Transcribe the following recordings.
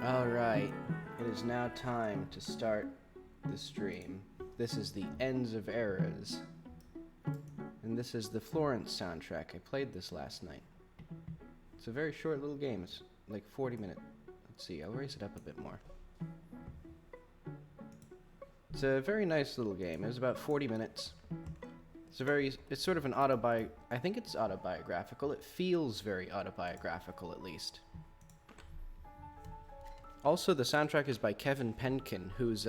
Alright, it is now time to start the stream. This is the Ends of Eras. And this is the Florence soundtrack. I played this last night. It's a very short little game. It's like 40 minutes. Let's see, I'll raise it up a bit more. It's a very nice little game. It was about 40 minutes. It's sort of an I think it's autobiographical. It feels very autobiographical, at least. Also, the soundtrack is by Kevin Penkin, who's,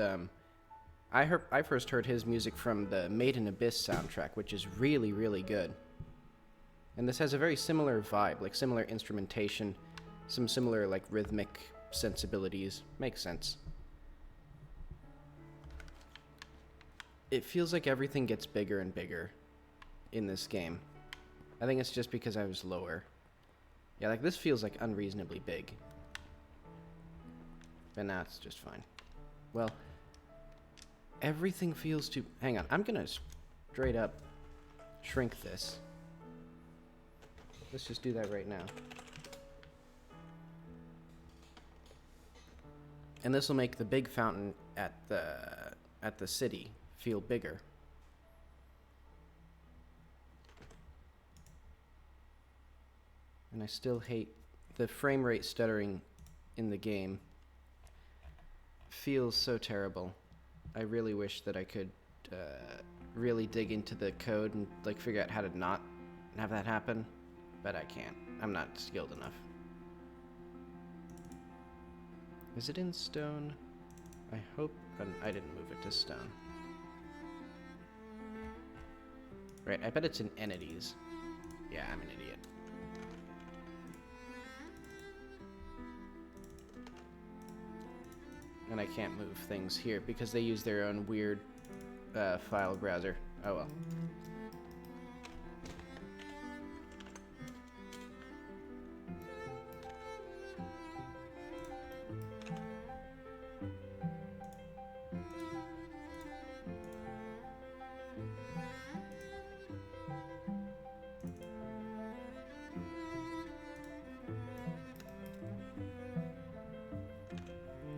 I first heard his music from the Made in Abyss soundtrack, which is really, really good. And this has a very similar vibe, like similar instrumentation, some similar, like, rhythmic sensibilities. Makes sense. It feels like everything gets bigger and bigger in this game. I think it's just because I was lower. Yeah, like, this feels, like, unreasonably big. But now it's just fine. Well, everything feels too... Hang on, I'm gonna straight up shrink this. Let's just do that right now. And this will make the big fountain at the city feel bigger. And I still hate the frame rate stuttering in the game. Feels so terrible. I really wish that I could really dig into the code and like figure out how to not have that happen, but I can't. I'm not skilled enough. Is it in stone? I hope I didn't move it to stone. Right, I bet it's in entities. Yeah, I'm an idiot. And I can't move things here because they use their own weird file browser. Oh well.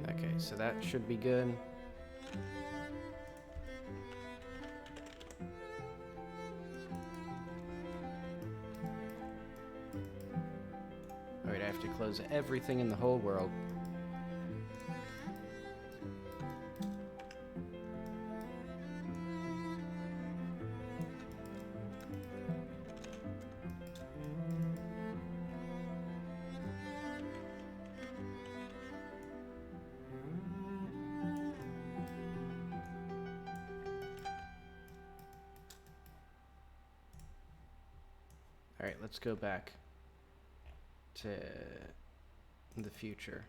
Okay, so that should be good. Alright, I have to close everything in the whole world. Alright, let's go back to the future.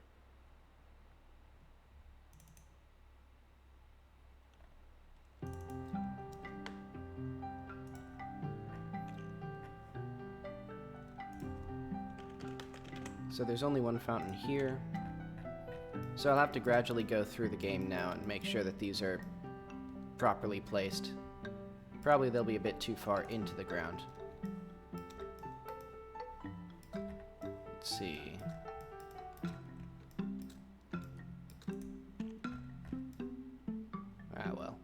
So there's only one fountain here. So I'll have to gradually go through the game now and make sure that these are properly placed. Probably they'll be a bit too far into the ground. Let's see. Ah, well.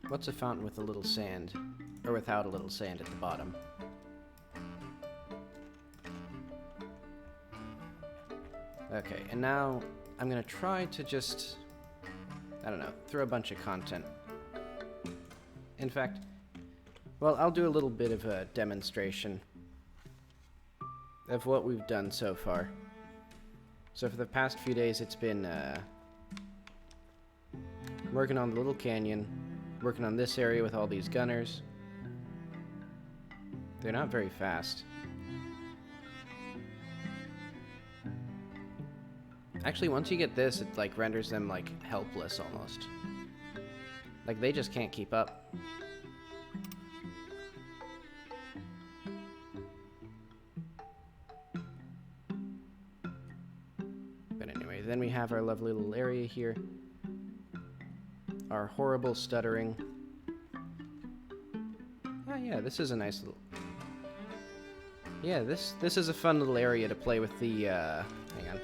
What's a fountain with a little sand? Or without a little sand at the bottom? Okay, and now I'm gonna try to just, I don't know, throw a bunch of content. In fact, well, I'll do a little bit of a demonstration of what we've done so far. So for the past few days, it's been working on the little canyon, working on this area with all these gunners. They're not very fast. Actually, once you get this, it like renders them like helpless almost. Like they just can't keep up. But anyway, then we have our lovely little area here. Our horrible stuttering. Oh yeah, this is a nice little... Yeah, this is a fun little area to play with the, hang on.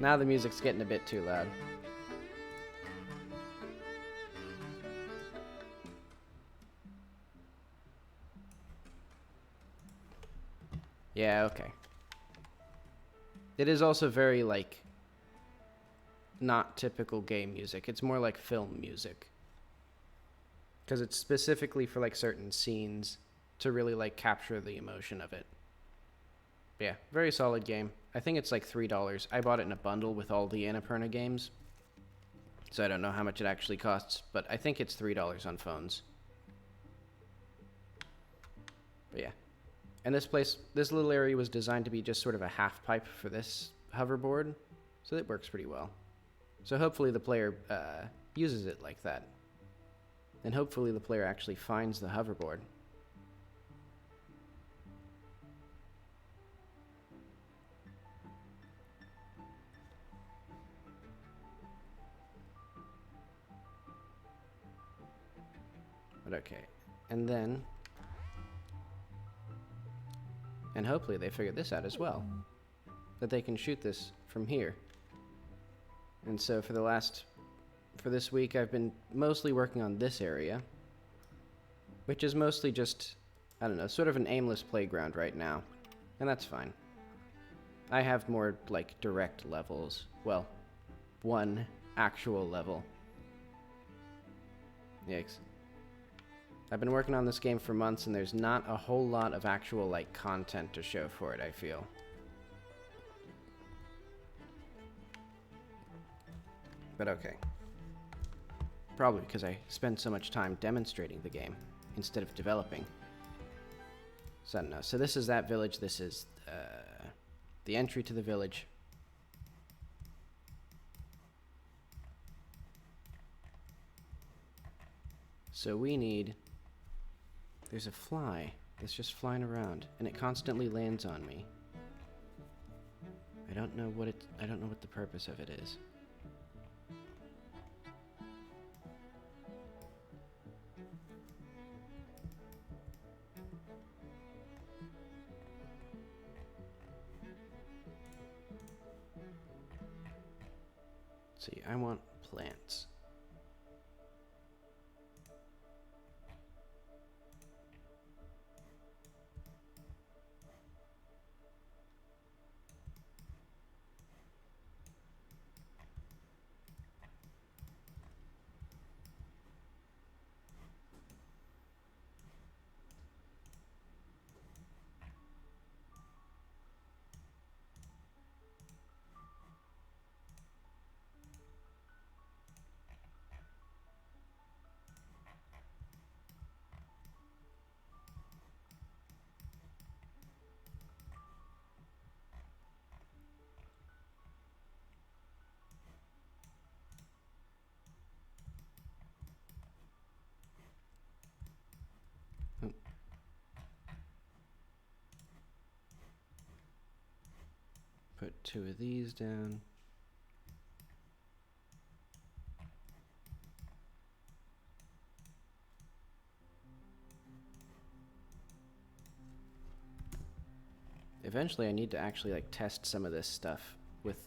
Now the music's getting a bit too loud. Yeah, okay. It is also very, like, not typical game music. It's more like film music. Because it's specifically for, like, certain scenes to really, like, capture the emotion of it. But yeah, very solid game. I think it's like $3. I bought it in a bundle with all the Annapurna games. So I don't know how much it actually costs, but I think it's $3 on phones. But yeah. And this little area was designed to be just sort of a half pipe for this hoverboard, so it works pretty well. So hopefully the player uses it like that. And hopefully the player actually finds the hoverboard. But okay. And then... And hopefully they figured this out as well. That they can shoot this from here. And so for this week I've been mostly working on this area. Which is mostly just, I don't know, sort of an aimless playground right now. And that's fine. I have more, like, direct levels. Well, one actual level. Yikes. I've been working on this game for months, and there's not a whole lot of actual, like, content to show for it, I feel. But okay. Probably because I spend so much time demonstrating the game instead of developing. So I don't know. So this is that village. This is the entry to the village. So we need... There's a fly that's just flying around, and it constantly lands on me. I don't know what the purpose of it is. Let's see, I want plants. Put 2 of these down. Eventually I need to actually, like, test some of this stuff with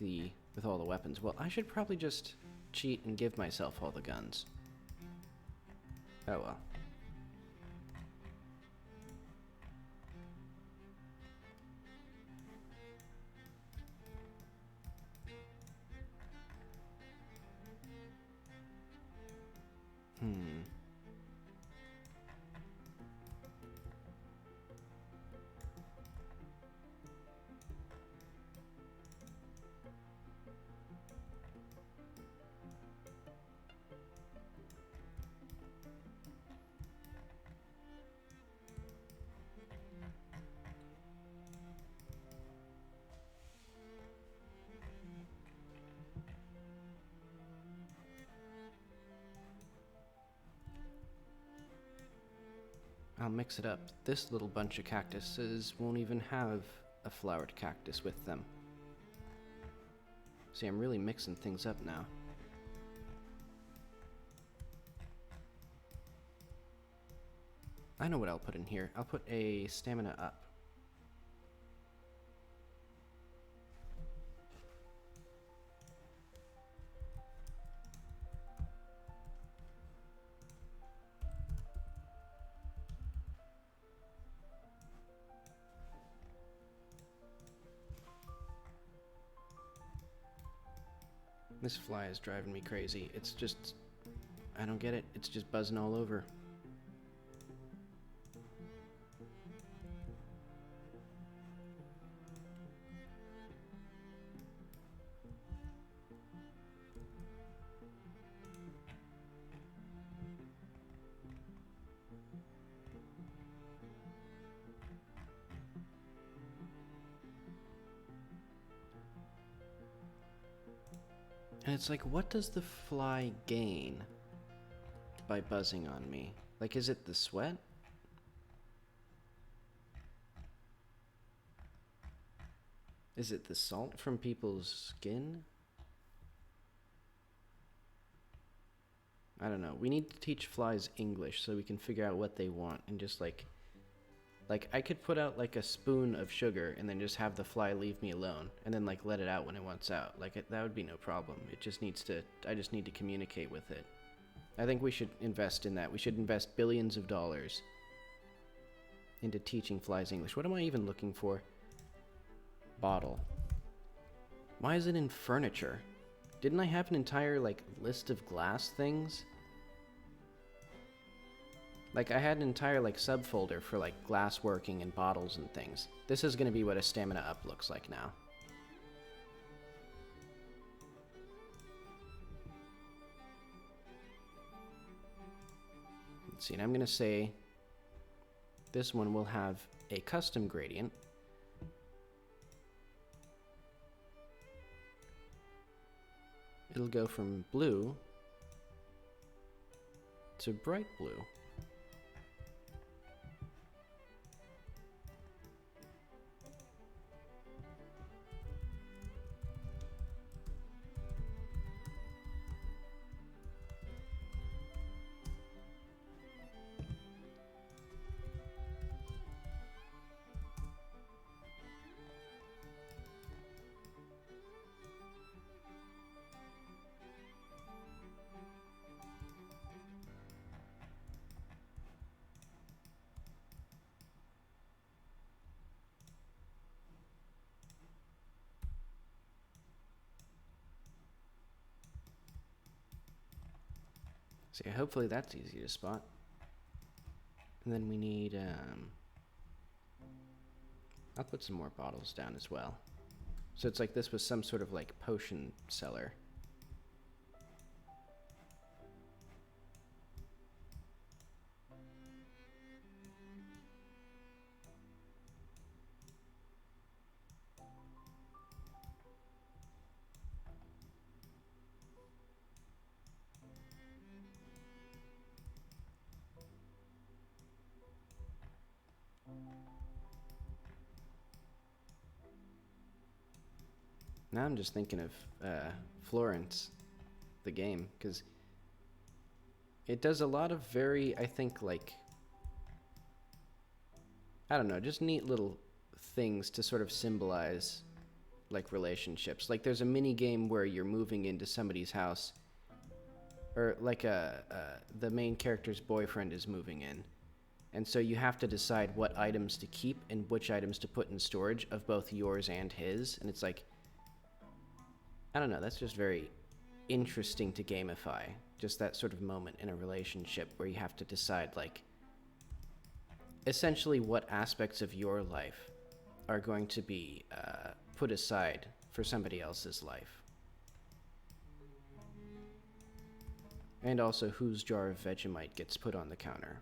all the weapons. Well, I should probably just cheat and give myself all the guns. Oh well. I'll mix it up. This little bunch of cactuses won't even have a flowered cactus with them. See, I'm really mixing things up now. I know what I'll put in here. I'll put a stamina up. This fly is driving me crazy. It's just... I don't get it. It's just buzzing all over. And it's like, what does the fly gain by buzzing on me? Like, is it the sweat? Is it the salt from people's skin? I don't know. We need to teach flies English so we can figure out what they want and just like I could put out like a spoon of sugar and then just have the fly leave me alone and then like let it out when it wants out. Like that would be no problem. It just needs to, I just need to communicate with it. I think we should invest in that. We should invest billions of dollars into teaching flies English. What am I even looking for? Bottle. Why is it in furniture? Didn't I have an entire like list of glass things? Like, I had an entire, like, subfolder for, like, glass working and bottles and things. This is going to be what a stamina up looks like now. Let's see, and I'm going to say this one will have a custom gradient. It'll go from blue to bright blue. So yeah, hopefully that's easy to spot. And then we need, I'll put some more bottles down as well. So it's like this was some sort of like potion cellar. Now I'm just thinking of Florence, the game, because it does a lot of very, I think, like, I don't know, just neat little things to sort of symbolize, like, relationships. Like, there's a mini game where you're moving into somebody's house, or like the main character's boyfriend is moving in. And so you have to decide what items to keep and which items to put in storage of both yours and his. And it's like, I don't know, that's just very interesting to gamify. Just that sort of moment in a relationship where you have to decide, like, essentially what aspects of your life are going to be put aside for somebody else's life. And also whose jar of Vegemite gets put on the counter.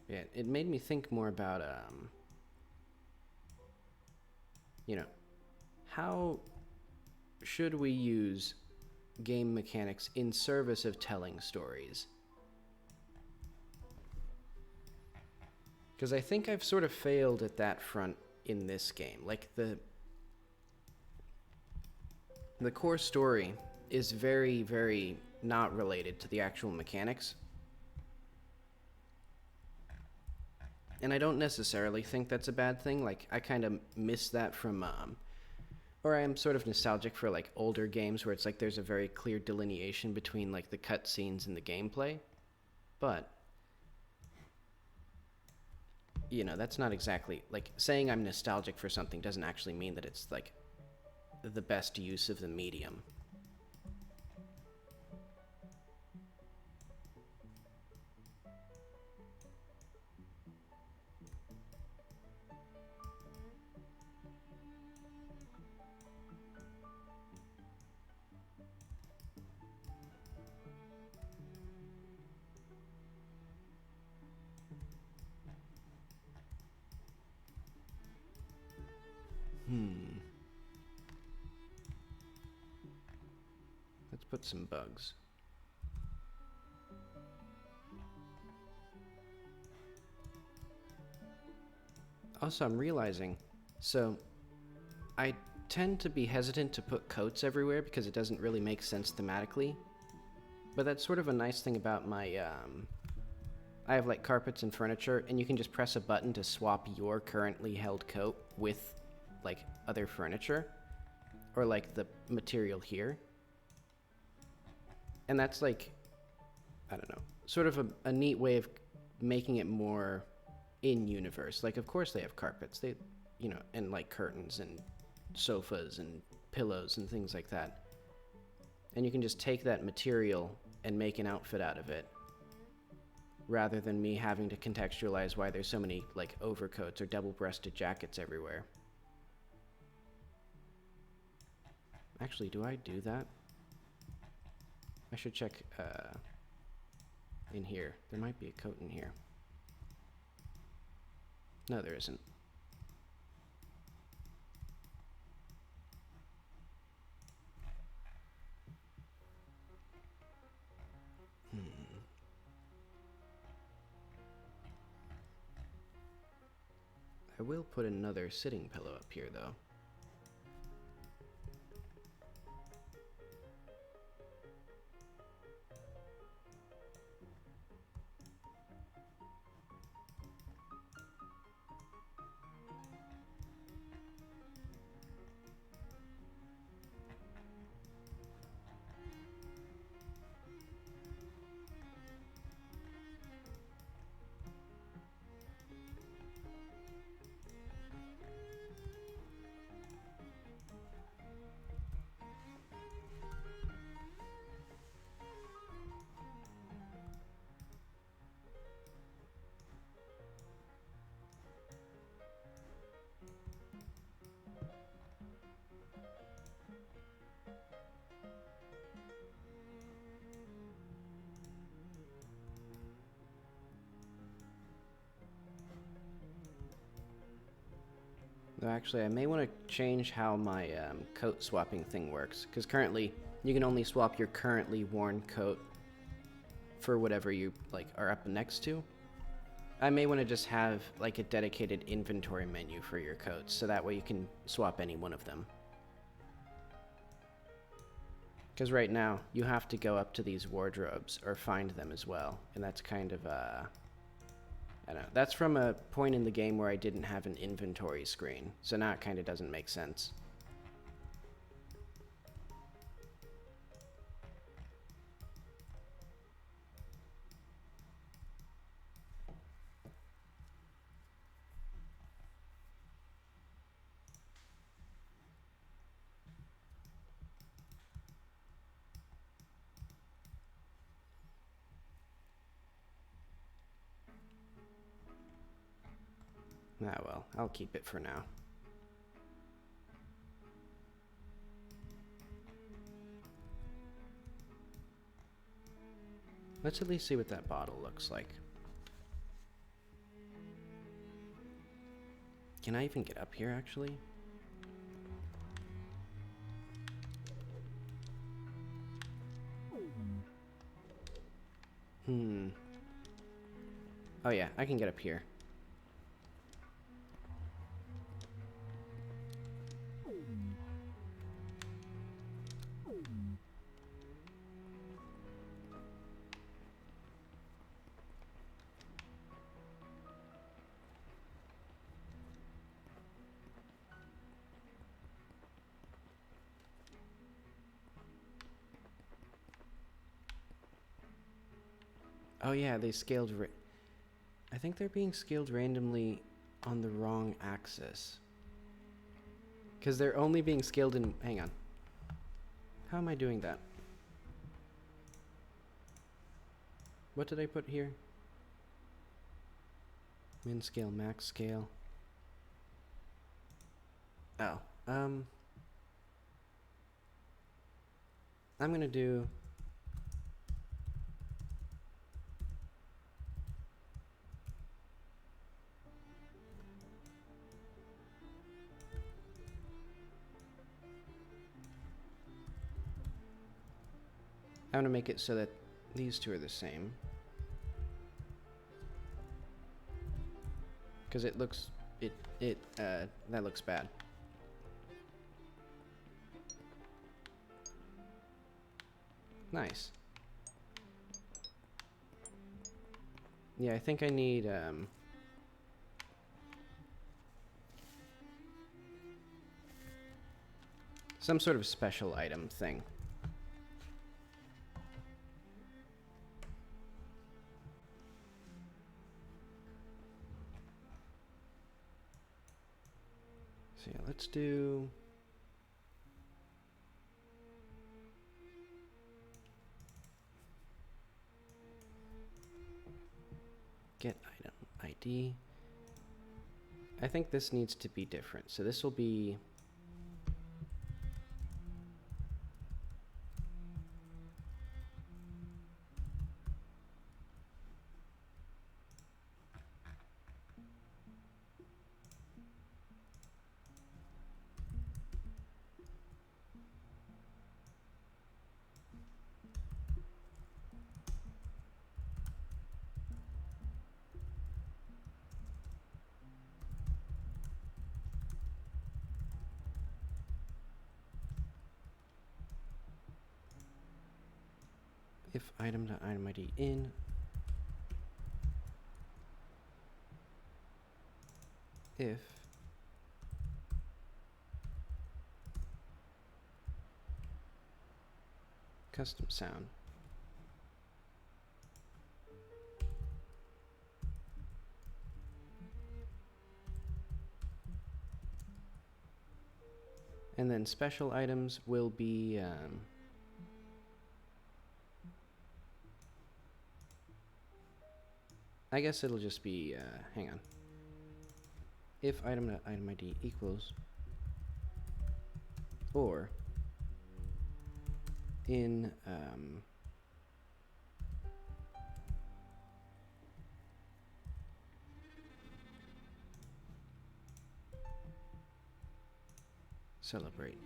Yeah, it made me think more about, you know, how should we use game mechanics in service of telling stories? Because I think I've sort of failed at that front in this game. Like, the core story is very, very not related to the actual mechanics. And I don't necessarily think that's a bad thing. Like, I kind of miss that from Or I am sort of nostalgic for like older games where it's like there's a very clear delineation between like the cutscenes and the gameplay. But you know, that's not exactly like saying I'm nostalgic for something doesn't actually mean that it's like the best use of the medium. Let's put some bugs. Also, I'm realizing, so I tend to be hesitant to put coats everywhere because it doesn't really make sense thematically. But that's sort of a nice thing about my, I have like carpets and furniture, and you can just press a button to swap your currently held coat with like other furniture, or like the material here. And that's like, I don't know, sort of a neat way of making it more in universe. Like, of course they have carpets, they, you know, and like curtains and sofas and pillows and things like that. And you can just take that material and make an outfit out of it, rather than me having to contextualize why there's so many like overcoats or double-breasted jackets everywhere. Actually, do I do that? I should check in here. There might be a coat in here. No, there isn't. I will put another sitting pillow up here, though. Though actually, I may want to change how my coat swapping thing works, because currently you can only swap your currently worn coat for whatever you like are up next to. I may want to just have like a dedicated inventory menu for your coats, so that way you can swap any one of them. Because right now, you have to go up to these wardrobes or find them as well, and that's kind of I don't know. That's from a point in the game where I didn't have an inventory screen, so now it kind of doesn't make sense. Ah well, I'll keep it for now. Let's at least see what that bottle looks like. Can I even get up here, actually? Oh yeah, I can get up here. Oh yeah, they scaled... I think they're being scaled randomly on the wrong axis. Because they're only being scaled in... Hang on. How am I doing that? What did I put here? Min scale, max scale. Oh, I'm gonna do... I'm gonna make it so that these two are the same. Because it looks... that looks bad. Nice. Yeah, I think I need, some sort of special item thing. So yeah, let's do... Get item ID. I think this needs to be different. So this will be... if item.item ID in if custom sound and then special items will be I guess it'll just be, hang on. If item.item ID equals or in celebrate.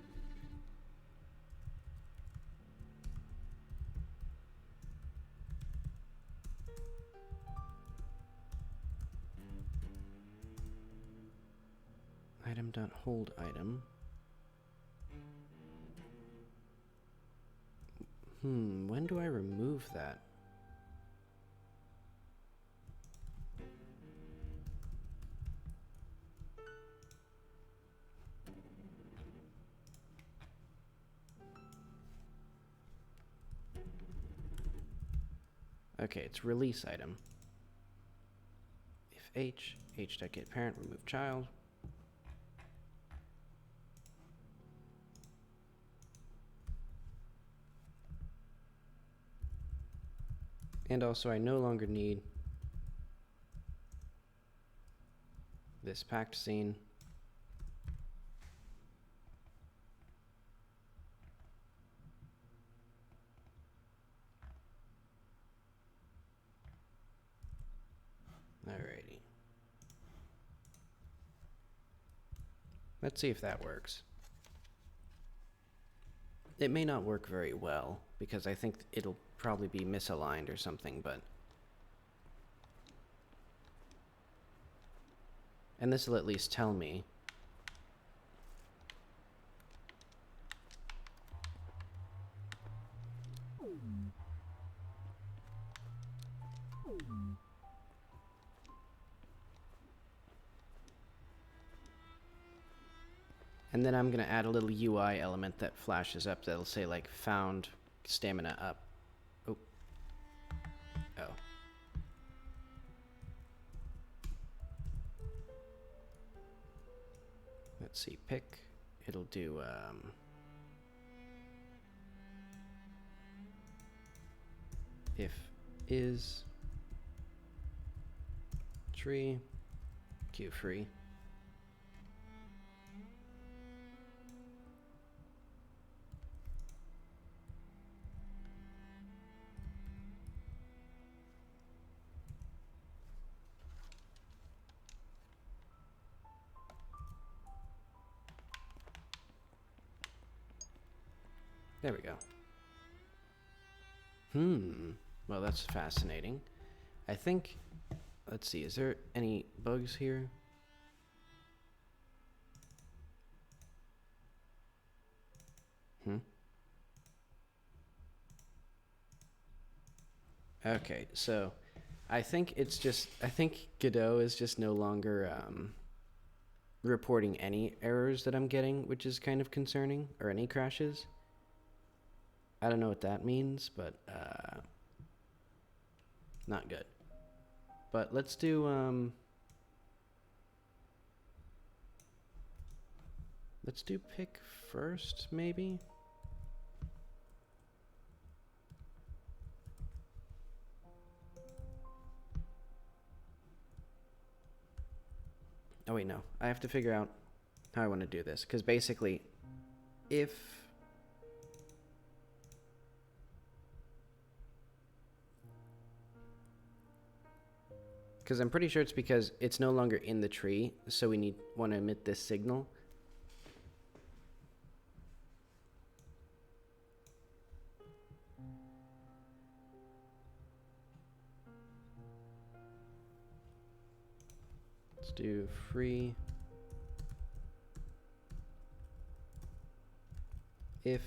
Item.hold item. When do I remove that? Okay, it's release item. If h.get parent, remove child. And also, I no longer need this packed scene. Alrighty. Let's see if that works. It may not work very well, because I think it'll probably be misaligned or something, but... And this will at least tell me. And then I'm going to add a little UI element that flashes up that'll say, like, found stamina up. Oh. Oh. let's see, pick. It'll do if is tree queue free. There we go. Well, that's fascinating. I think, let's see, is there any bugs here? Okay, so I think Godot is just no longer reporting any errors that I'm getting, which is kind of concerning, or any crashes. I don't know what that means, but not good. But let's do pick first, maybe. Oh wait, no. I have to figure out how I want to do this, because basically, if because I'm pretty sure it's because it's no longer in the tree, so we want to emit this signal. Let's do free if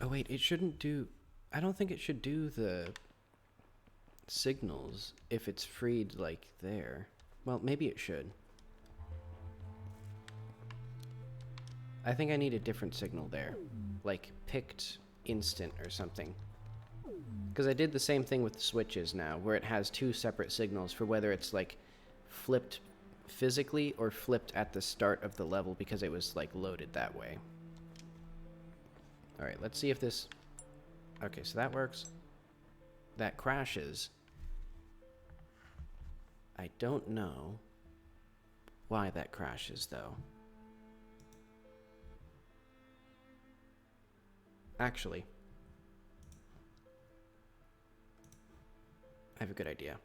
oh wait, it shouldn't do... I don't think it should do the signals if it's freed, like, there. Well, maybe it should. I think I need a different signal there. Like, picked instant or something. Because I did the same thing with the switches now, where it has two separate signals for whether it's, like, flipped physically or flipped at the start of the level because it was, like, loaded that way. Alright, let's see if this... Okay, so that works. That crashes. I don't know why that crashes, though. Actually, I have a good idea.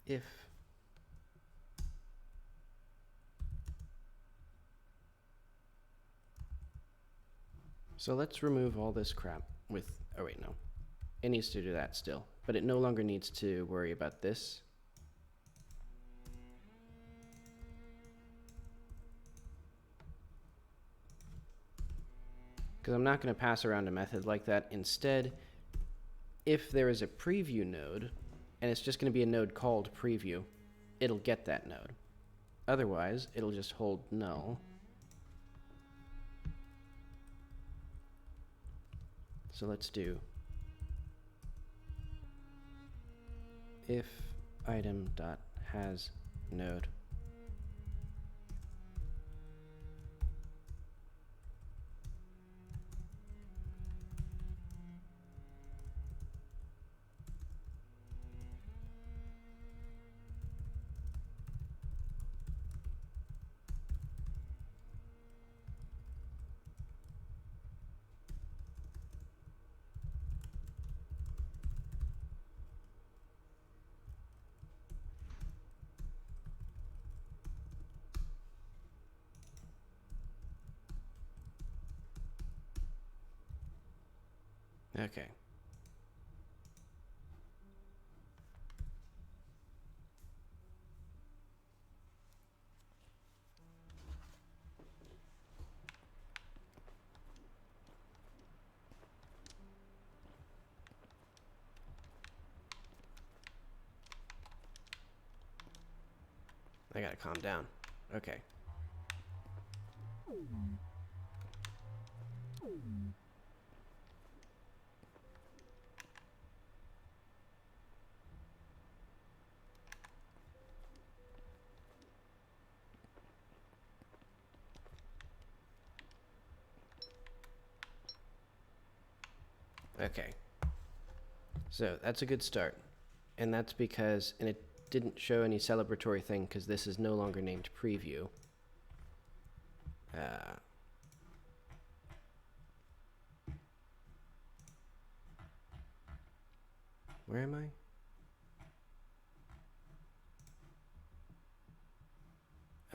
If so, let's remove all this crap with... Oh wait, no. It needs to do that still, but it no longer needs to worry about this. Because I'm not going to pass around a method like that. Instead, if there is a preview node, and it's just going to be a node called preview, it'll get that node. Otherwise, it'll just hold null. So let's do if item dot has node. Okay. I gotta calm down. Okay. Okay. So that's a good start. And that's because, and it didn't show any celebratory thing because this is no longer named preview. Where am I?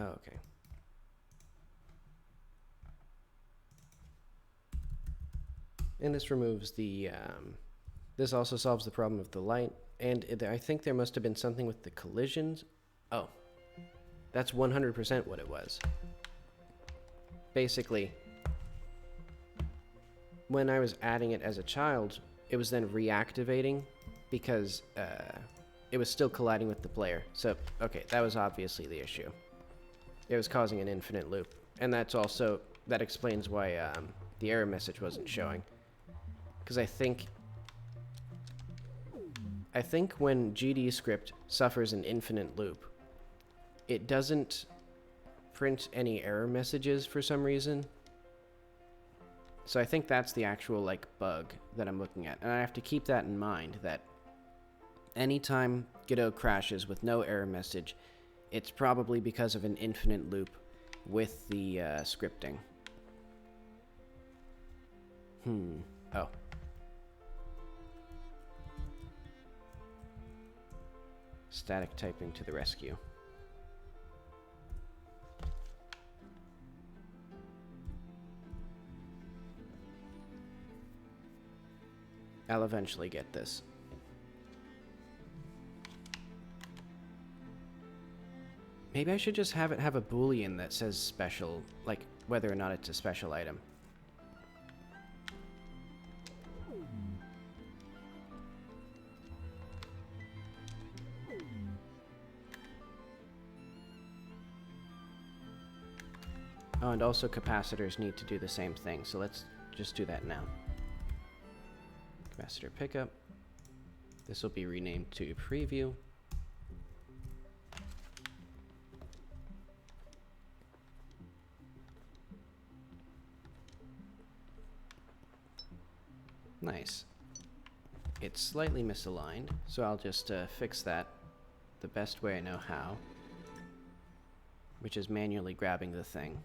Oh, okay. And this removes the, this also solves the problem of the light. And I think there must have been something with the collisions. Oh, that's 100% what it was. Basically, when I was adding it as a child, it was then reactivating because it was still colliding with the player. So, okay, that was obviously the issue. It was causing an infinite loop. And that explains why the error message wasn't showing. Because I think when GD script suffers an infinite loop, it doesn't print any error messages for some reason. So I think that's the actual bug that I'm looking at. And I have to keep that in mind, that anytime Godot crashes with no error message, it's probably because of an infinite loop with the scripting. Oh. Static typing to the rescue. I'll eventually get this. Maybe I should just have it have a boolean that says special, like whether or not it's a special item. Oh, and also capacitors need to do the same thing, so let's just do that now. Capacitor pickup. This will be renamed to preview. Nice. It's slightly misaligned, so I'll just fix that the best way I know how, which is manually grabbing the thing.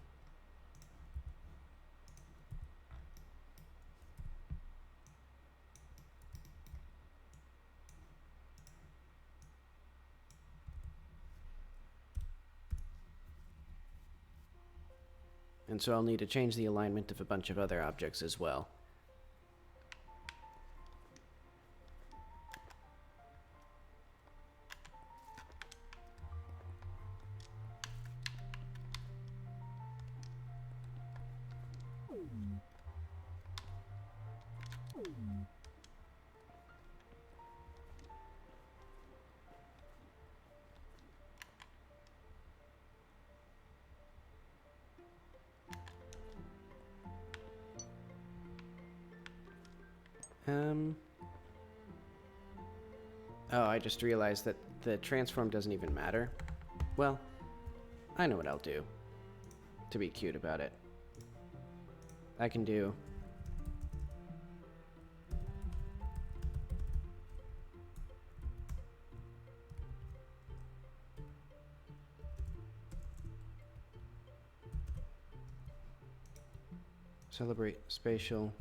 And so I'll need to change the alignment of a bunch of other objects as well. Oh, I just realized that the transform doesn't even matter. Well, I know what I'll do to be cute about it. I can do... Celebrate spatial.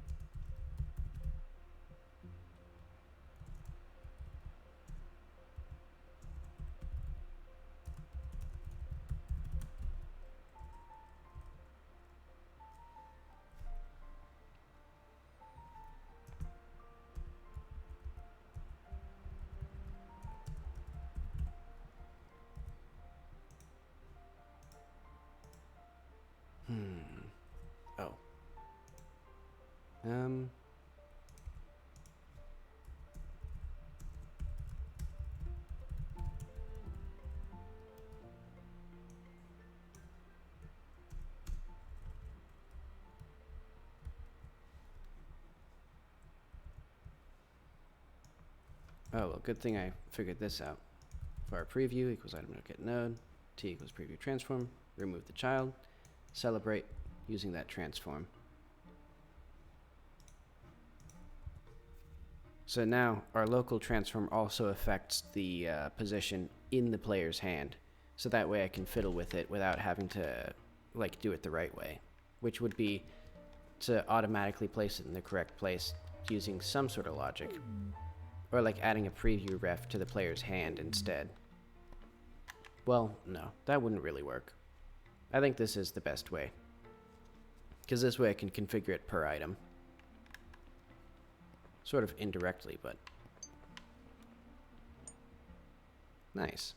Oh. Oh, well, good thing I figured this out. For our preview equals item get node, t equals preview transform, remove the child, celebrate using that transform. So now our local transform also affects the position in the player's hand. So that way I can fiddle with it without having to like do it the right way, which would be to automatically place it in the correct place using some sort of logic. Or like adding a preview ref to the player's hand instead. Well, no, that wouldn't really work. I think this is the best way. Because this way I can configure it per item. Sort of indirectly, but... nice.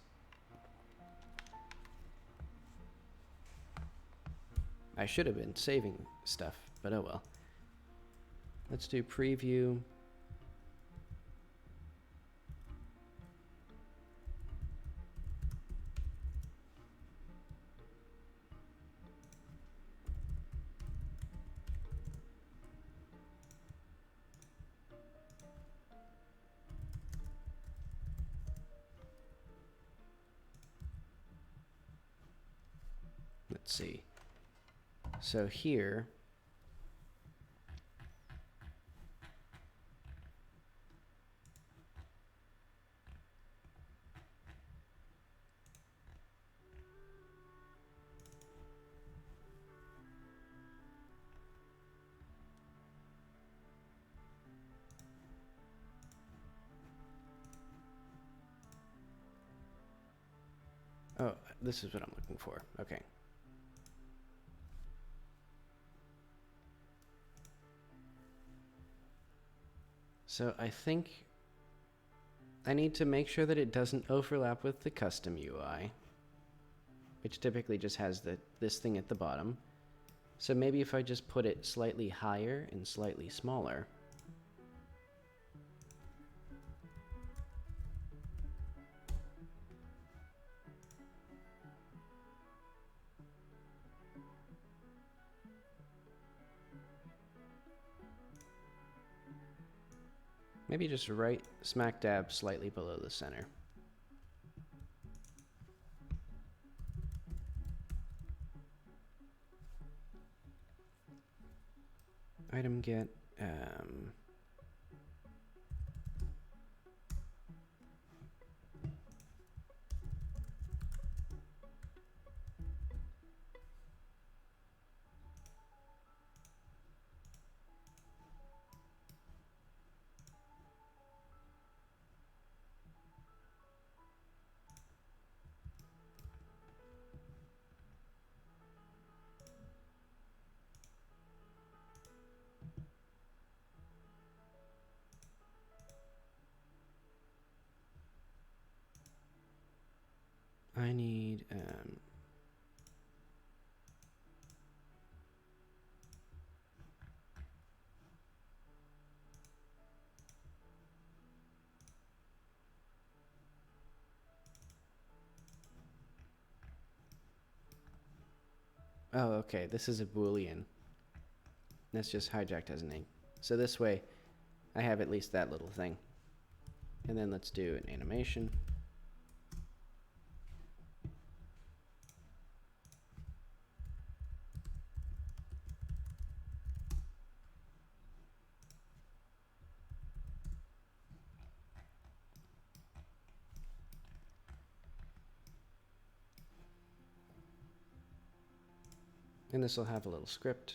I should have been saving stuff, but oh well. Let's do preview... Let's see. So here, oh, this is what I'm looking for. Okay. So I think I need to make sure that it doesn't overlap with the custom UI, which typically just has this thing at the bottom. So maybe if I just put it slightly higher and slightly smaller. Maybe just right smack dab slightly below the center. Item get, I need, oh, okay, this is a Boolean. That's just hijacked as an ink. So this way, I have at least that little thing. And then let's do an animation. And this will have a little script.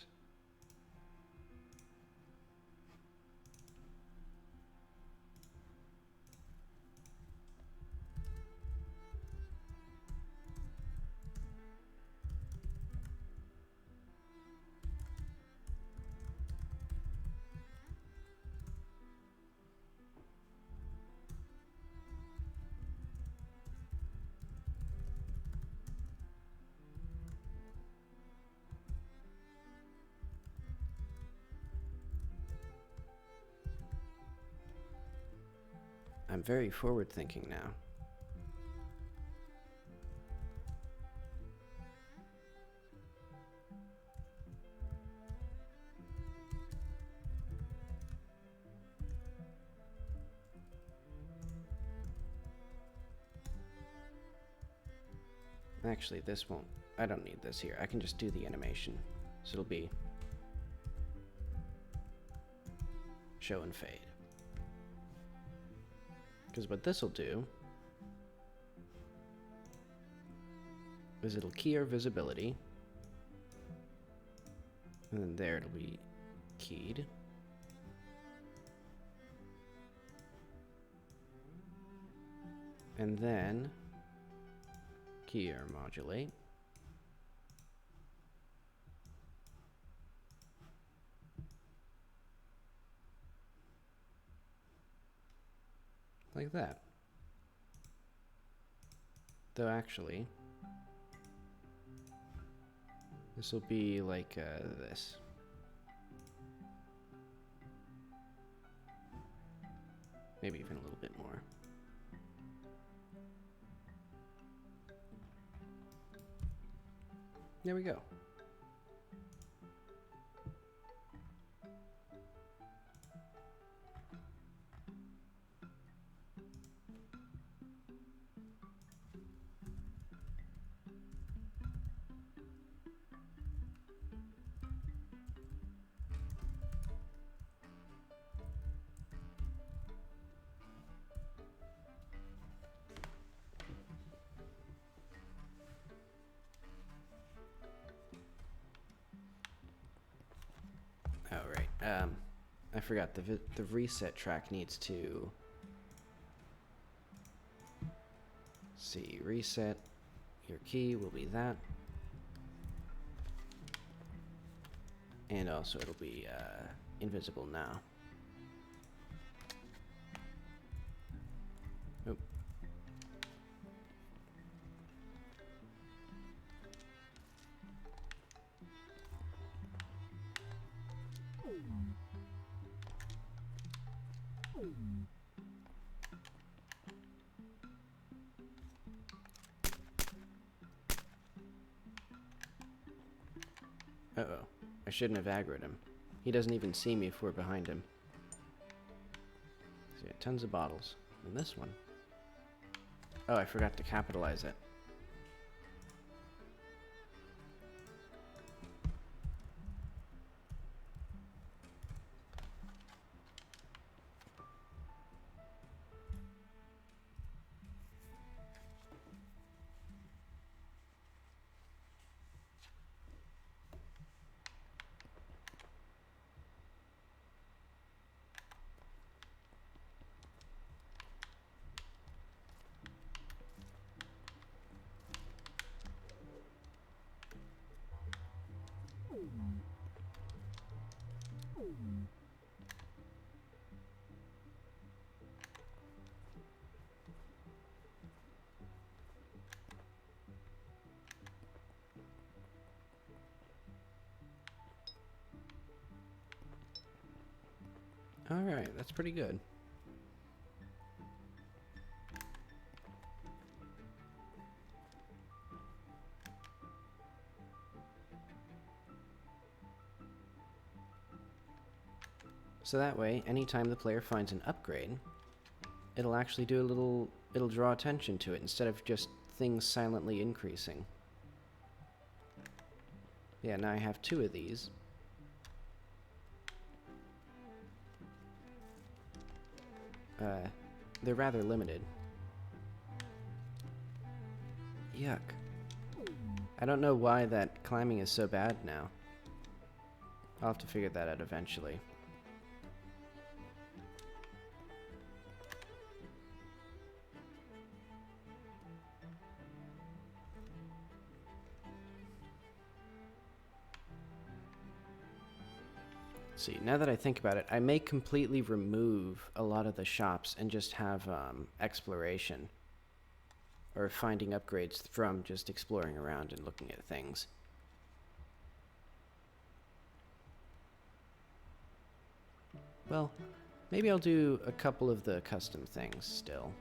I'm very forward thinking now. Actually, this won't. I don't need this here. I can just do the animation. So it'll be show and fade. Because what this will do is it'll key our visibility. And then there it'll be keyed. And then key or modulate. Like that. Though actually, this will be like this. Maybe even a little bit more. There we go. Oh, right. I forgot the reset track needs to see reset. Your key will be that, and also it'll be invisible now. Oop. Uh-oh. I shouldn't have aggroed him. He doesn't even see me if we're behind him. So yeah, tons of bottles. And this one. Oh, I forgot to capitalize it. Alright, that's pretty good. So that way, anytime the player finds an upgrade, it'll actually it'll draw attention to it instead of just things silently increasing. Yeah, now I have 2 of these. They're rather limited. Yuck. I don't know why that climbing is so bad now. I'll have to figure that out eventually. See, now that I think about it, I may completely remove a lot of the shops and just have exploration. Or finding upgrades from just exploring around and looking at things. Well, maybe I'll do a couple of the custom things still.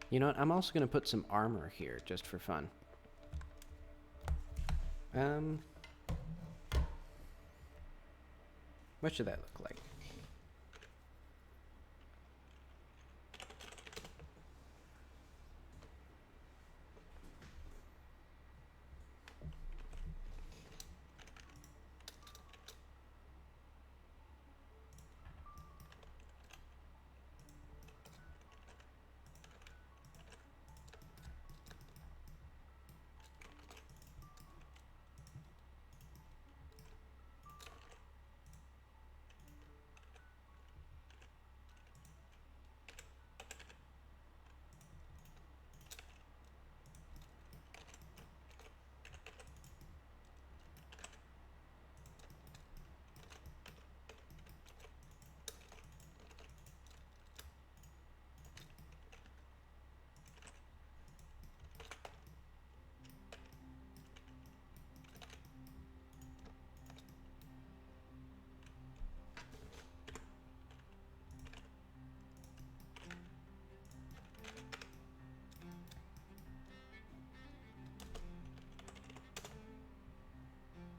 You know what? I'm also going to put some armor here, just for fun. What should that look like?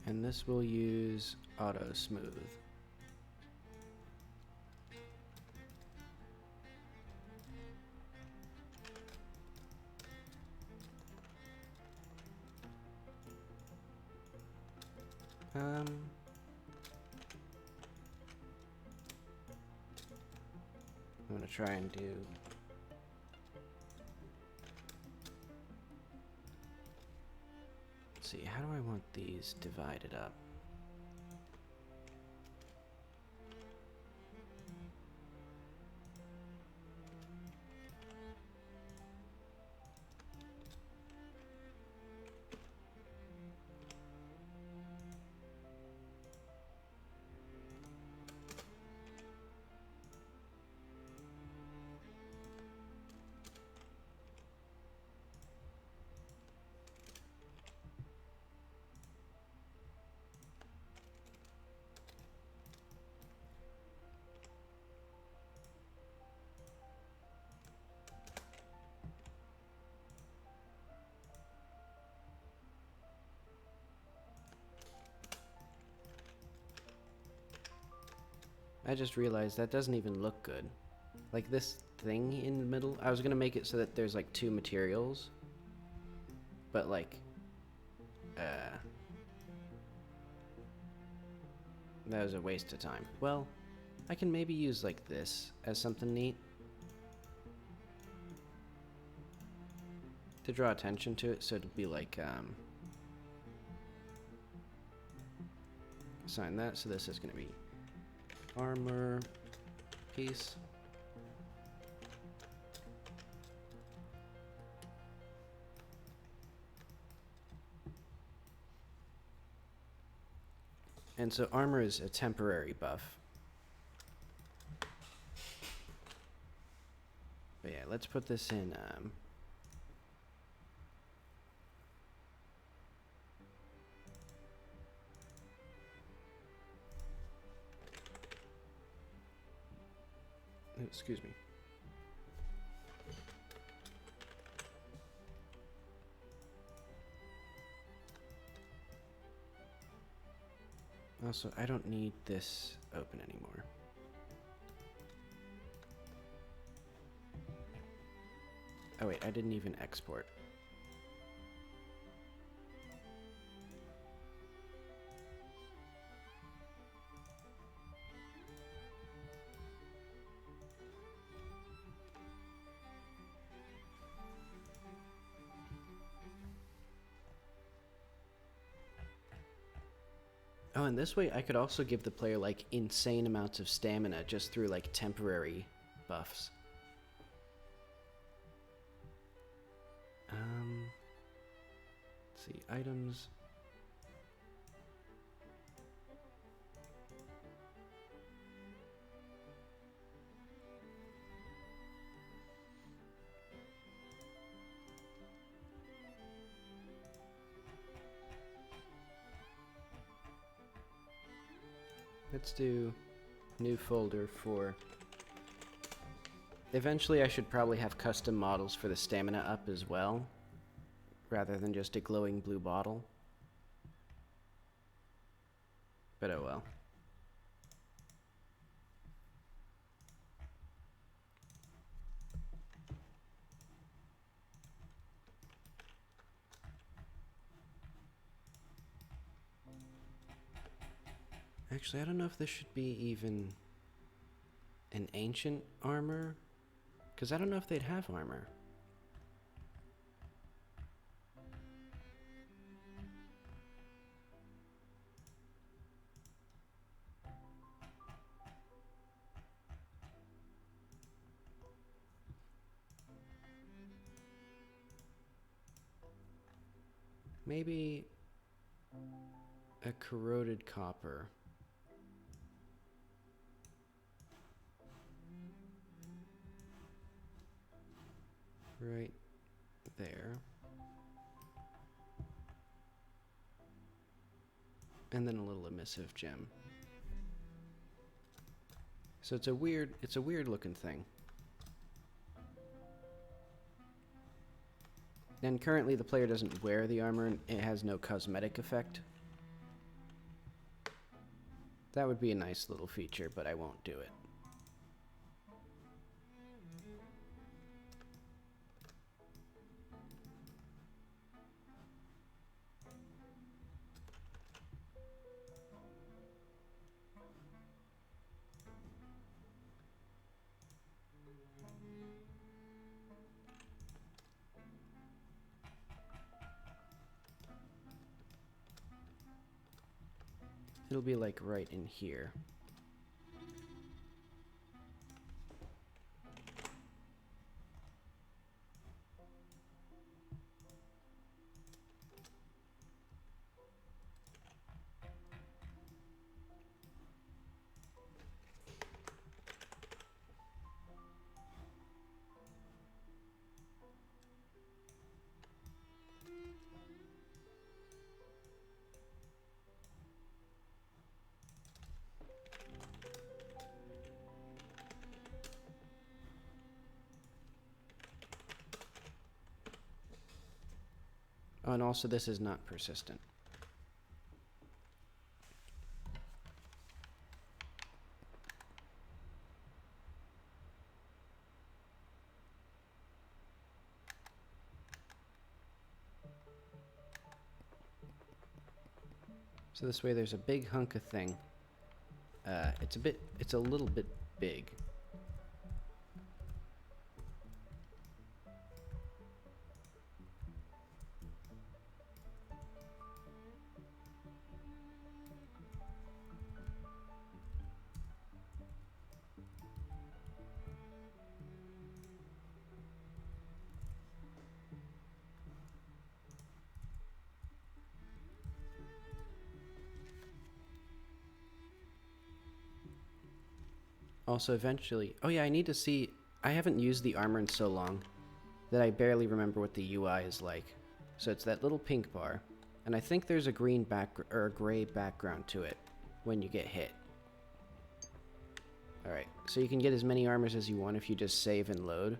And this will use auto smooth. I'm gonna try and do. Let's see, how do I want these divided up? I just realized that doesn't even look good. Like this thing in the middle, I was gonna make it so that there's like 2 materials. But like, that was a waste of time. Well, I can maybe use like this as something neat. To draw attention to it, so it'll be like, assign that, so this is gonna be armor piece. And so armor is a temporary buff. But yeah, let's put this in Excuse me. Also, I don't need this open anymore. Oh wait, I didn't even export. Oh, and this way I could also give the player like insane amounts of stamina just through like temporary buffs. Let's see, items. Let's do new folder for... Eventually I should probably have custom models for the stamina up as well, rather than just a glowing blue bottle. But oh well. Actually, I don't know if this should be even an ancient armor, because I don't know if they'd have armor. Maybe a corroded copper. Right there. And then a little emissive gem. So it's a weird looking thing. And currently the player doesn't wear the armor and it has no cosmetic effect. That would be a nice little feature, but I won't do it. It'll be like right in here. Oh, and also this is not persistent. So this way there's a big hunk of thing. It's a little bit big. Also, eventually... Oh yeah, I need to see... I haven't used the armor in so long that I barely remember what the UI is like. So it's that little pink bar, and I think there's a green or a gray background to it when you get hit. Alright, so you can get as many armors as you want if you just save and load.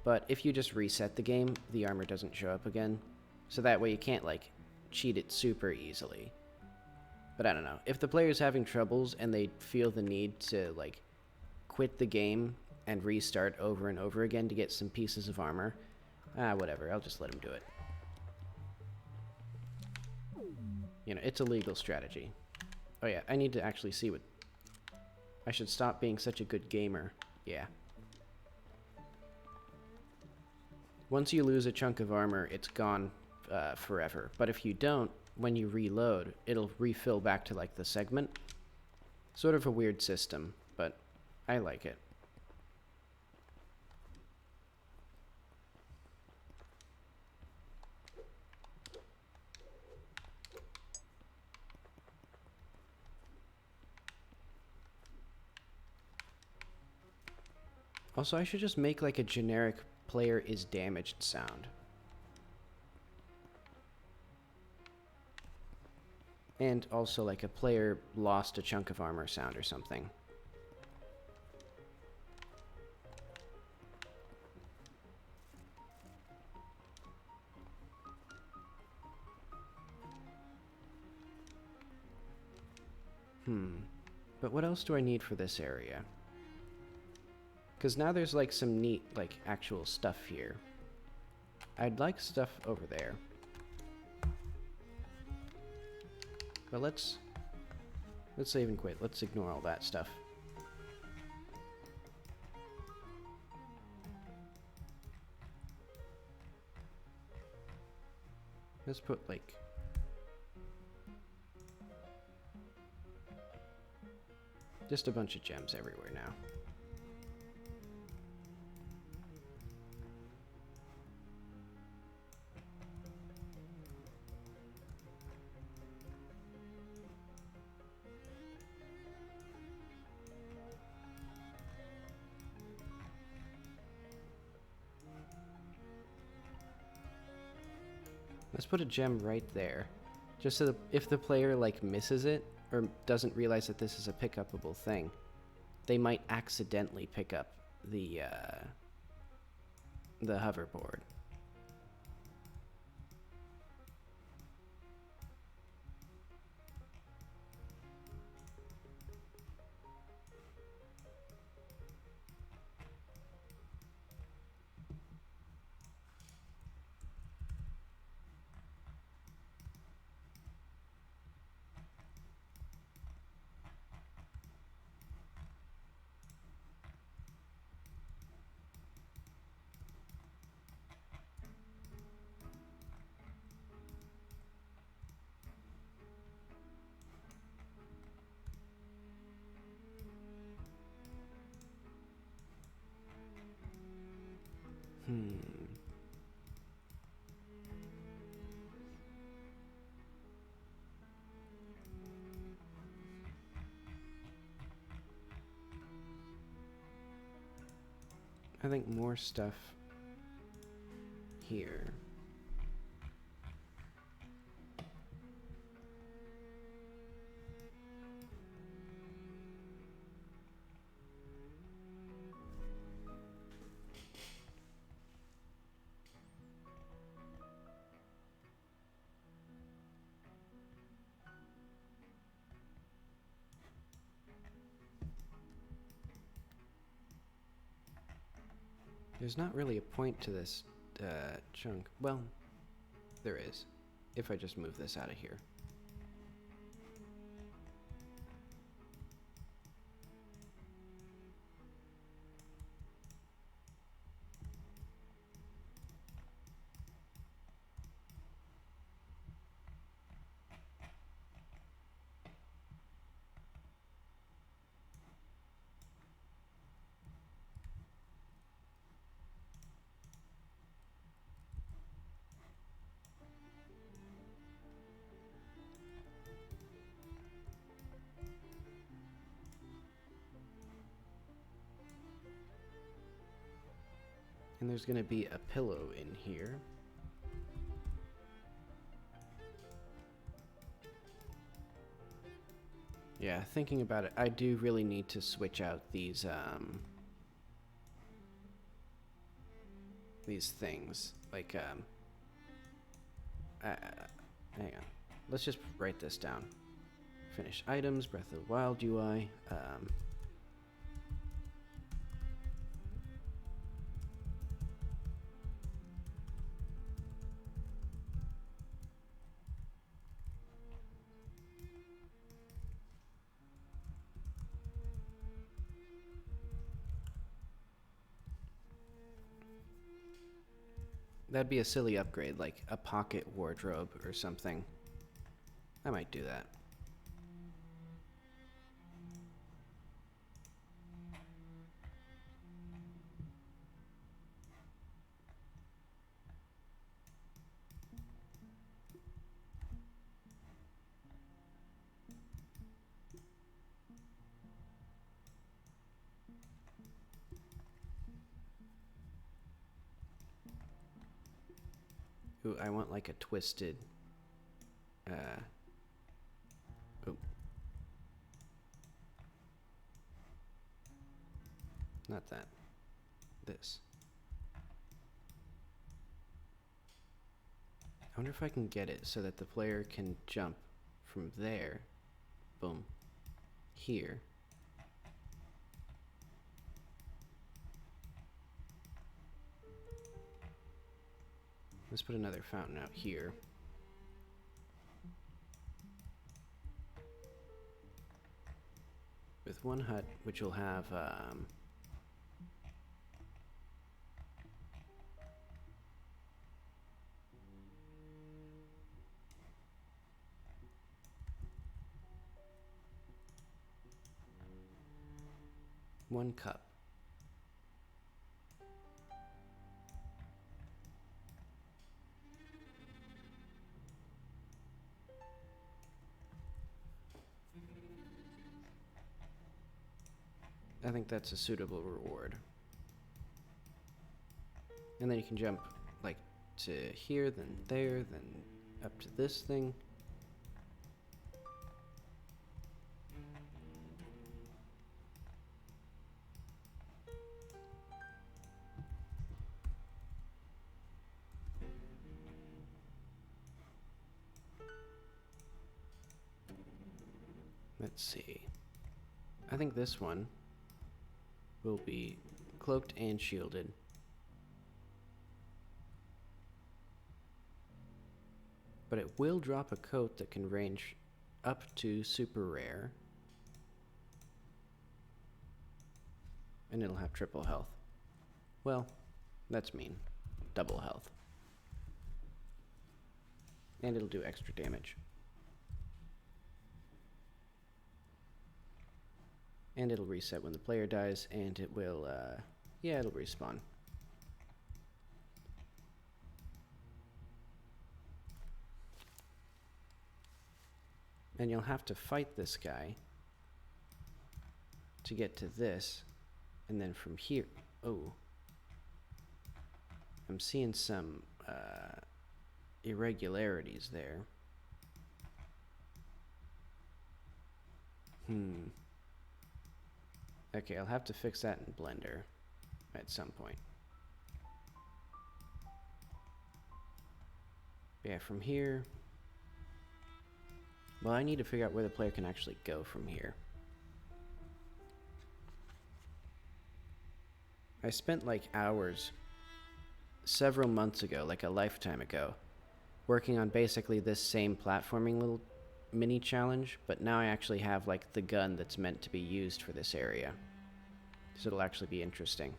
But if you just reset the game, the armor doesn't show up again. So that way you can't, like, cheat it super easily. But I don't know. If the player's having troubles and they feel the need to, like, quit the game and restart over and over again to get some pieces of armor, whatever. I'll just let them do it. You know, it's a legal strategy. Oh yeah, I need to actually see what... I should stop being such a good gamer. Yeah. Once you lose a chunk of armor, it's gone forever. But if you don't, when you reload, it'll refill back to, like, the segment. Sort of a weird system, but I like it. Also, I should just make, like, a generic player is damaged sound. And also, like, a player lost a chunk of armor sound or something. But what else do I need for this area? Because now there's, like, some neat, like, actual stuff here. I'd like stuff over there. But let's save and quit. Let's ignore all that stuff. Let's put, like... just a bunch of gems everywhere now. Let's put a gem right there. Just so that if the player, like, misses it, or doesn't realize that this is a pick-upable thing, they might accidentally pick up the hoverboard. I think more stuff here. There's not really a point to this chunk. Well, there is, if I just move this out of here. And there's going to be a pillow in here. Yeah, thinking about it, I do really need to switch out these things. Like, hang on. Let's just write this down. Finish items, Breath of the Wild UI. That'd be a silly upgrade, like a pocket wardrobe or something. I might do that. Ooh, I want like a twisted, oh. Not that. This. I wonder if I can get it so that the player can jump from there, boom, here. Let's put another fountain out here. With one hut, which will have, one cup. I think that's a suitable reward. And then you can jump like to here, then there, then up to this thing. Let's see. I think this one will be cloaked and shielded. But it will drop a coat that can range up to super rare. And it'll have triple health. Well, that's mean. Double health. And it'll do extra damage. And it'll reset when the player dies, and it will, yeah, it'll respawn. And you'll have to fight this guy to get to this, and then from here, oh. I'm seeing some, irregularities there. Okay, I'll have to fix that in Blender at some point. Yeah, from here. Well, I need to figure out where the player can actually go from here. I spent like hours several months ago, like a lifetime ago, working on basically this same platforming little mini challenge, but now I actually have like the gun that's meant to be used for this area. So it'll actually be interesting.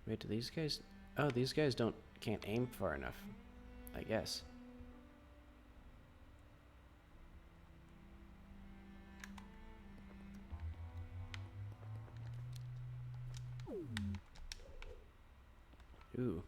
Wait, do these guys... Oh, these guys can't aim far enough, I guess. Ooh.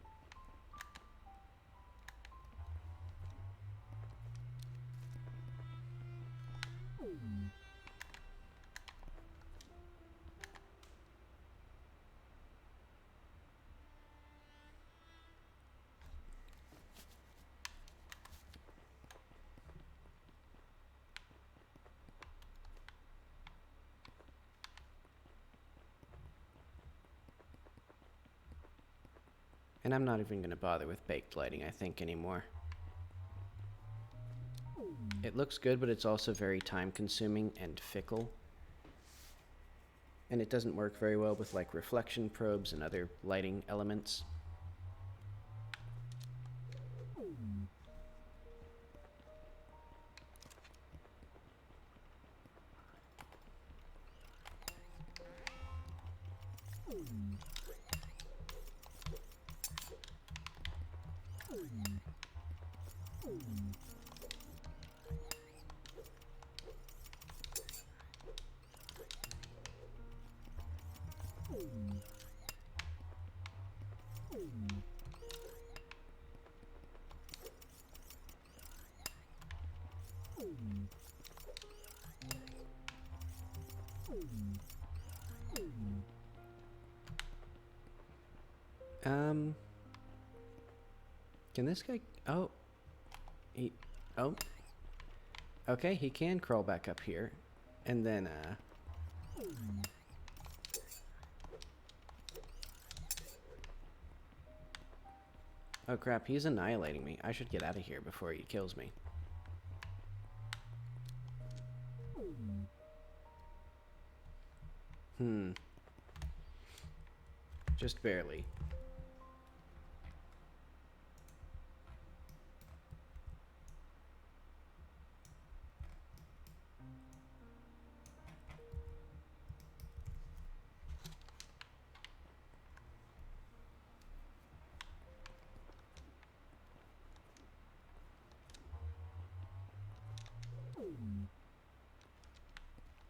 And I'm not even going to bother with baked lighting, I think, anymore. It looks good, but it's also very time-consuming and fickle. And it doesn't work very well with, like, reflection probes and other lighting elements. Can this guy... Oh. Oh. Okay, he can crawl back up here. And then, oh crap, he's annihilating me. I should get out of here before he kills me. Just barely.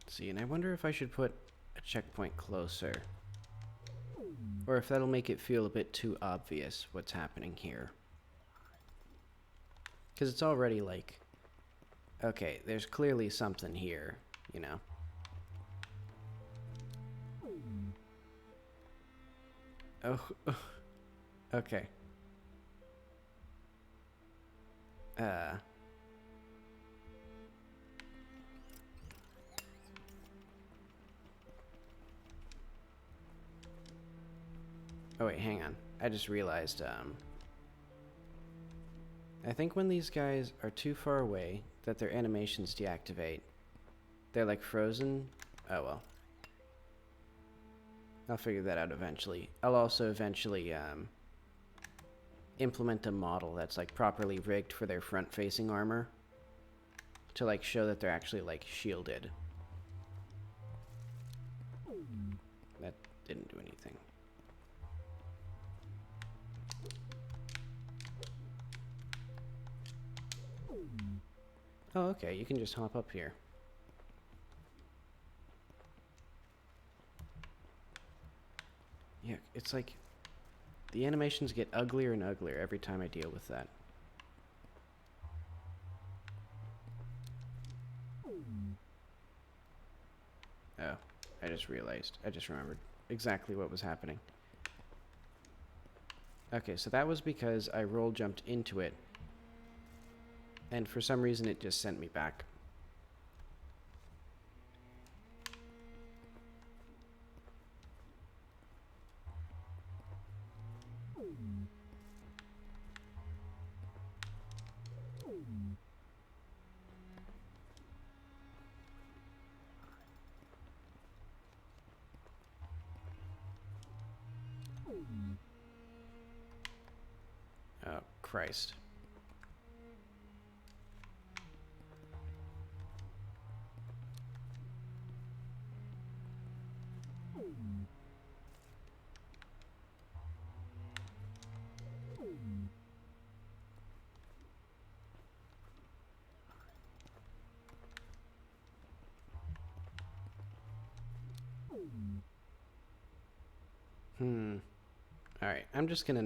See, and I wonder if I should put a checkpoint closer. Or if that'll make it feel a bit too obvious what's happening here. Because it's already like, okay, there's clearly something here, you know. Oh, okay. Oh wait, hang on. I just realized, I think when these guys are too far away that their animations deactivate, they're like frozen. Oh well. I'll figure that out eventually. I'll also eventually, implement a model that's like properly rigged for their front-facing armor to like show that they're actually like shielded. That didn't do anything. Oh, okay, you can just hop up here. Yeah, it's like the animations get uglier and uglier every time I deal with that. Oh, I just remembered exactly what was happening. Okay, so that was because I roll jumped into it, and for some reason it just sent me back. Oh, Christ. Alright, I'm just gonna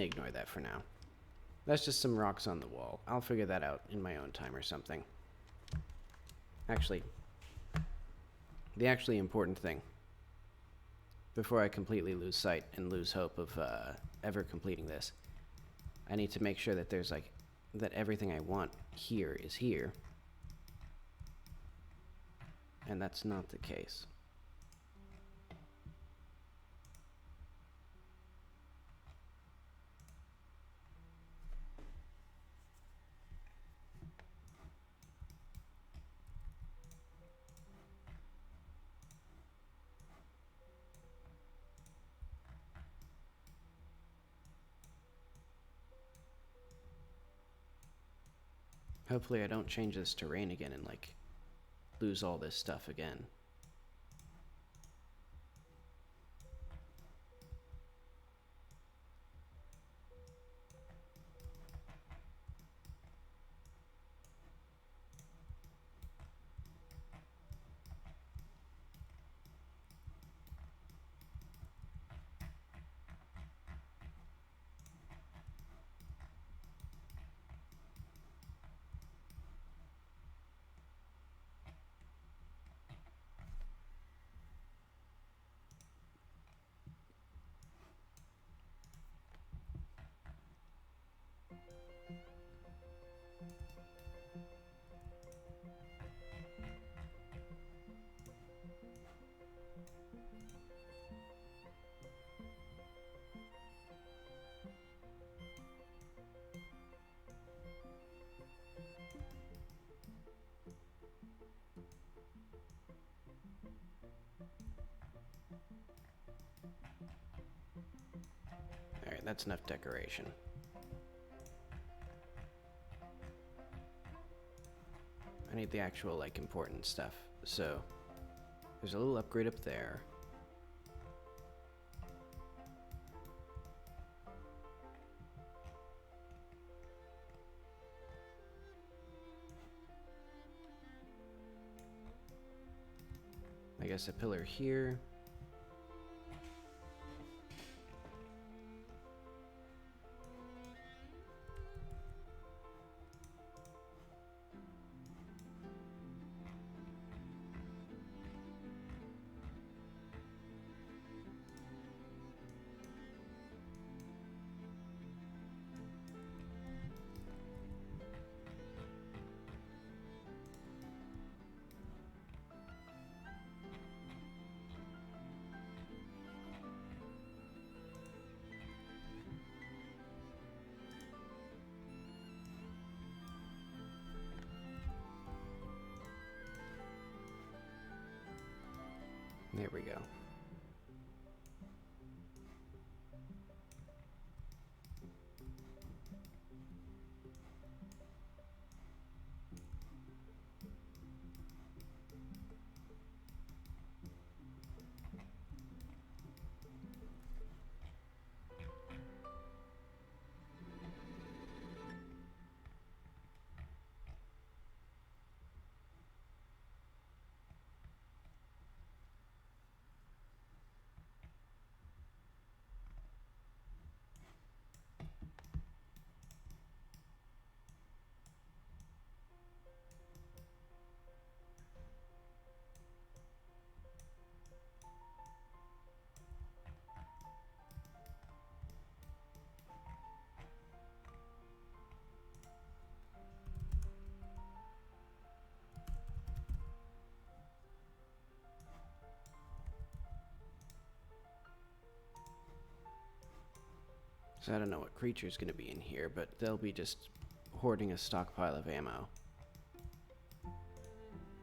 ignore that for now. That's just some rocks on the wall. I'll figure that out in my own time or something. Actually, the actually important thing, before I completely lose sight and lose hope of ever completing this, I need to make sure that there's like, that everything I want here is here. And that's not the case. Hopefully I don't change this terrain again and, like, lose all this stuff again. Alright, that's enough decoration. I need the actual, like, important stuff. So, there's a little upgrade up there. I guess a pillar here. There we go. So I don't know what creature's gonna be in here, but they'll be just hoarding a stockpile of ammo.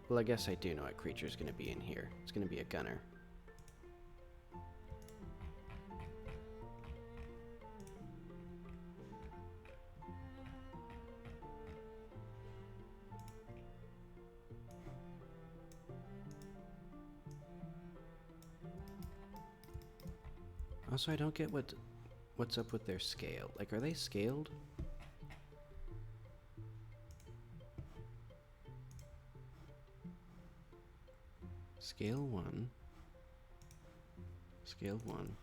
Well, I guess I do know what creature's gonna be in here. It's gonna be a gunner. Also, I don't get what's up with their scale. Like, are they scaled? Scale 1. Scale 1.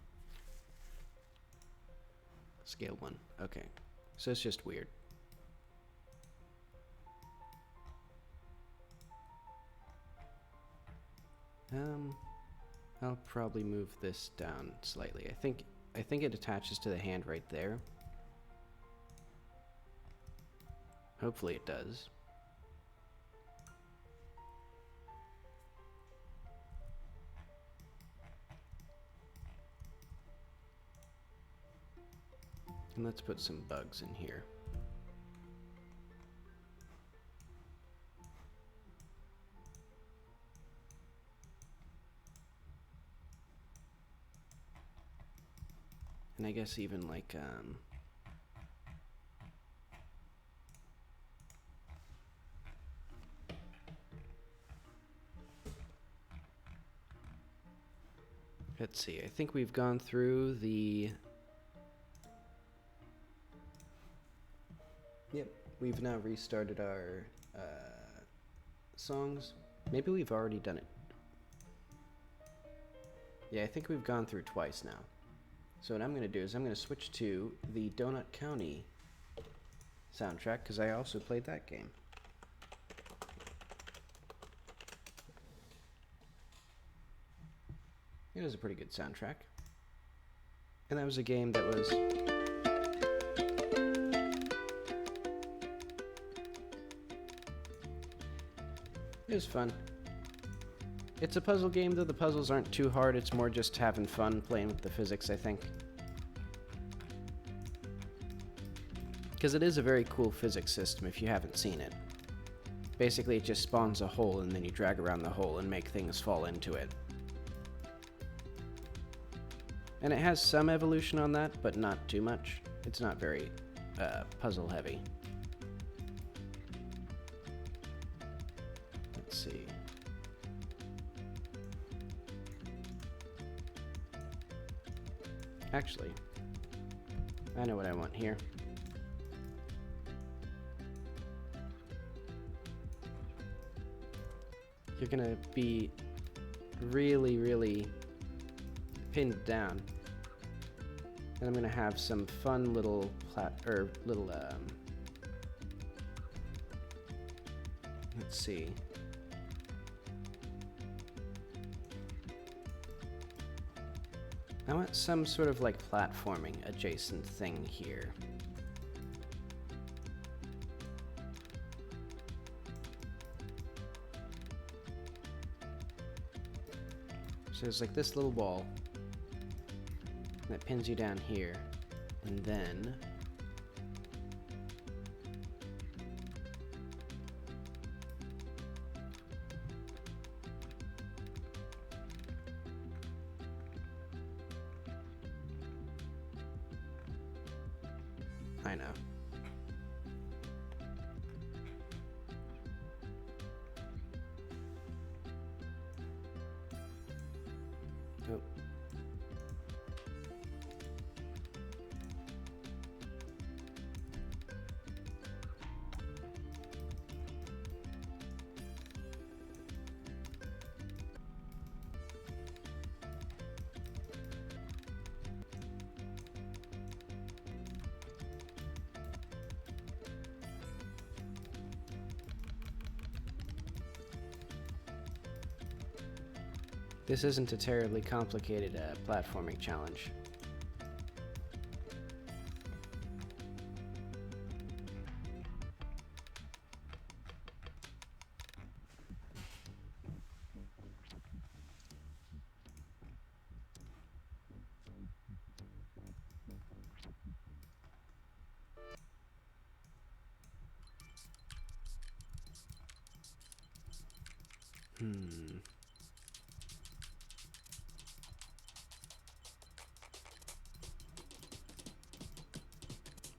Scale 1. Okay. So it's just weird. I'll probably move this down slightly. I think it attaches to the hand right there. Hopefully it does. And let's put some bugs in here. And I guess even like, Let's see, I think we've gone through the... Yep, we've now restarted our songs. Maybe we've already done it. Yeah, I think we've gone through twice now. So what I'm going to do is I'm going to switch to the Donut County soundtrack, because I also played that game. It was a pretty good soundtrack. And that was a game that was... It was fun. It's a puzzle game, though the puzzles aren't too hard. It's more just having fun playing with the physics, I think. Because it is a very cool physics system if you haven't seen it. Basically, it just spawns a hole and then you drag around the hole and make things fall into it. And it has some evolution on that, but not too much. It's not very puzzle heavy. Let's see. Actually, I know what I want here. You're gonna be really, really pinned down. And I'm gonna have some fun little let's see. I want some sort of like platforming adjacent thing here. So there's like this little wall that pins you down here, and then I know. Oh. This isn't a terribly complicated platforming challenge.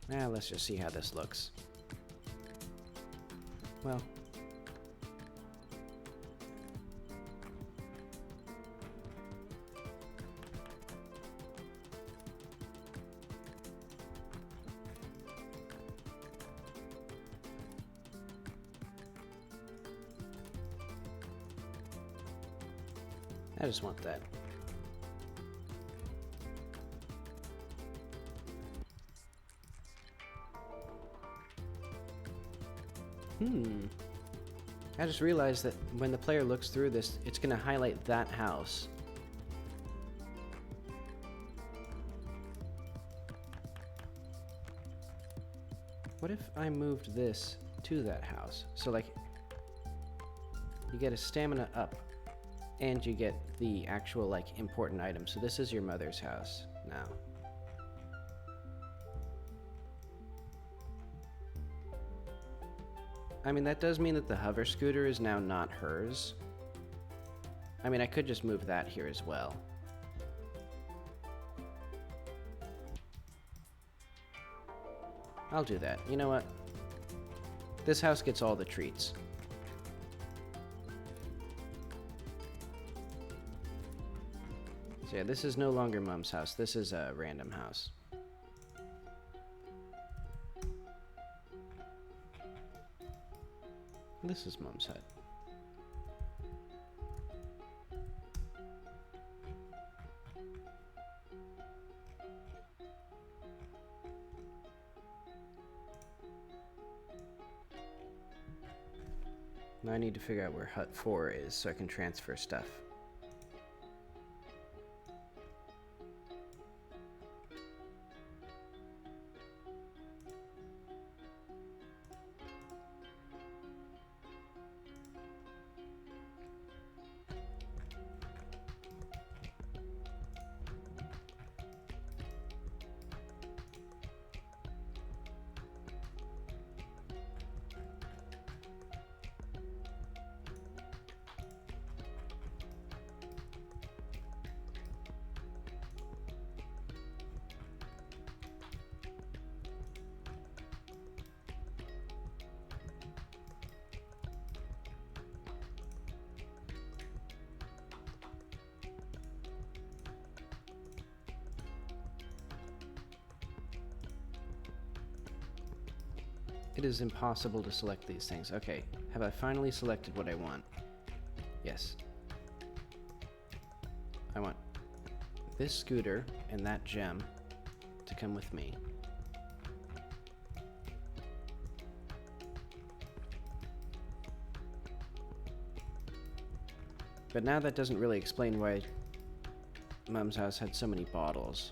Now let's just see how this looks. Well, I just want that. I just realized that when the player looks through this, it's going to highlight that house. What if I moved this to that house? So like, you get a stamina up, and you get the actual like important item. So this is your mother's house now. I mean, that does mean that the hover scooter is now not hers. I mean, I could just move that here as well. I'll do that. You know what? This house gets all the treats. So yeah, this is no longer Mom's house. This is a random house. This is Mom's hut. Now I need to figure out where hut 4 is so I can transfer stuff. It is impossible to select these things. Okay, have I finally selected what I want? Yes. I want this scooter and that gem to come with me. But now that doesn't really explain why Mom's house had so many bottles.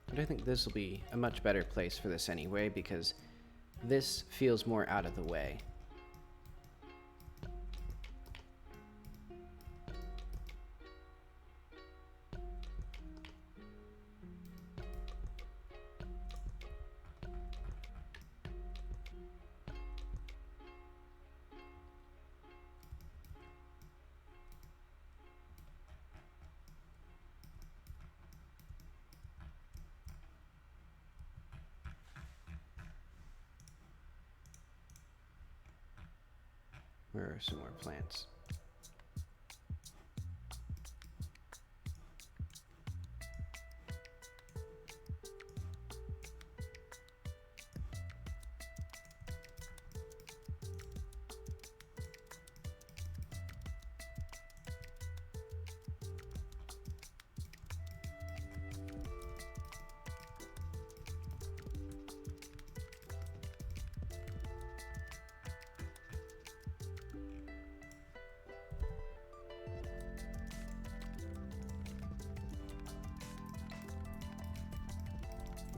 But I think this will be a much better place for this anyway, because this feels more out of the way. Where are some more plants?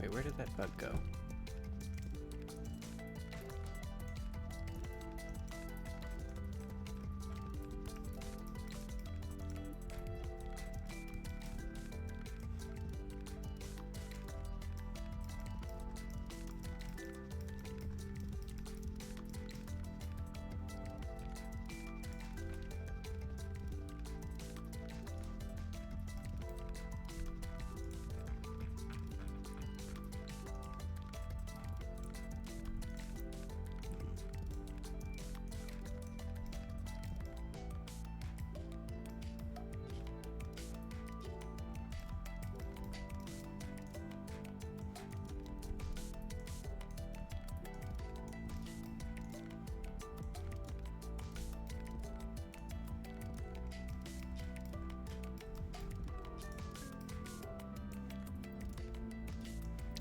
Wait, where did that bug go?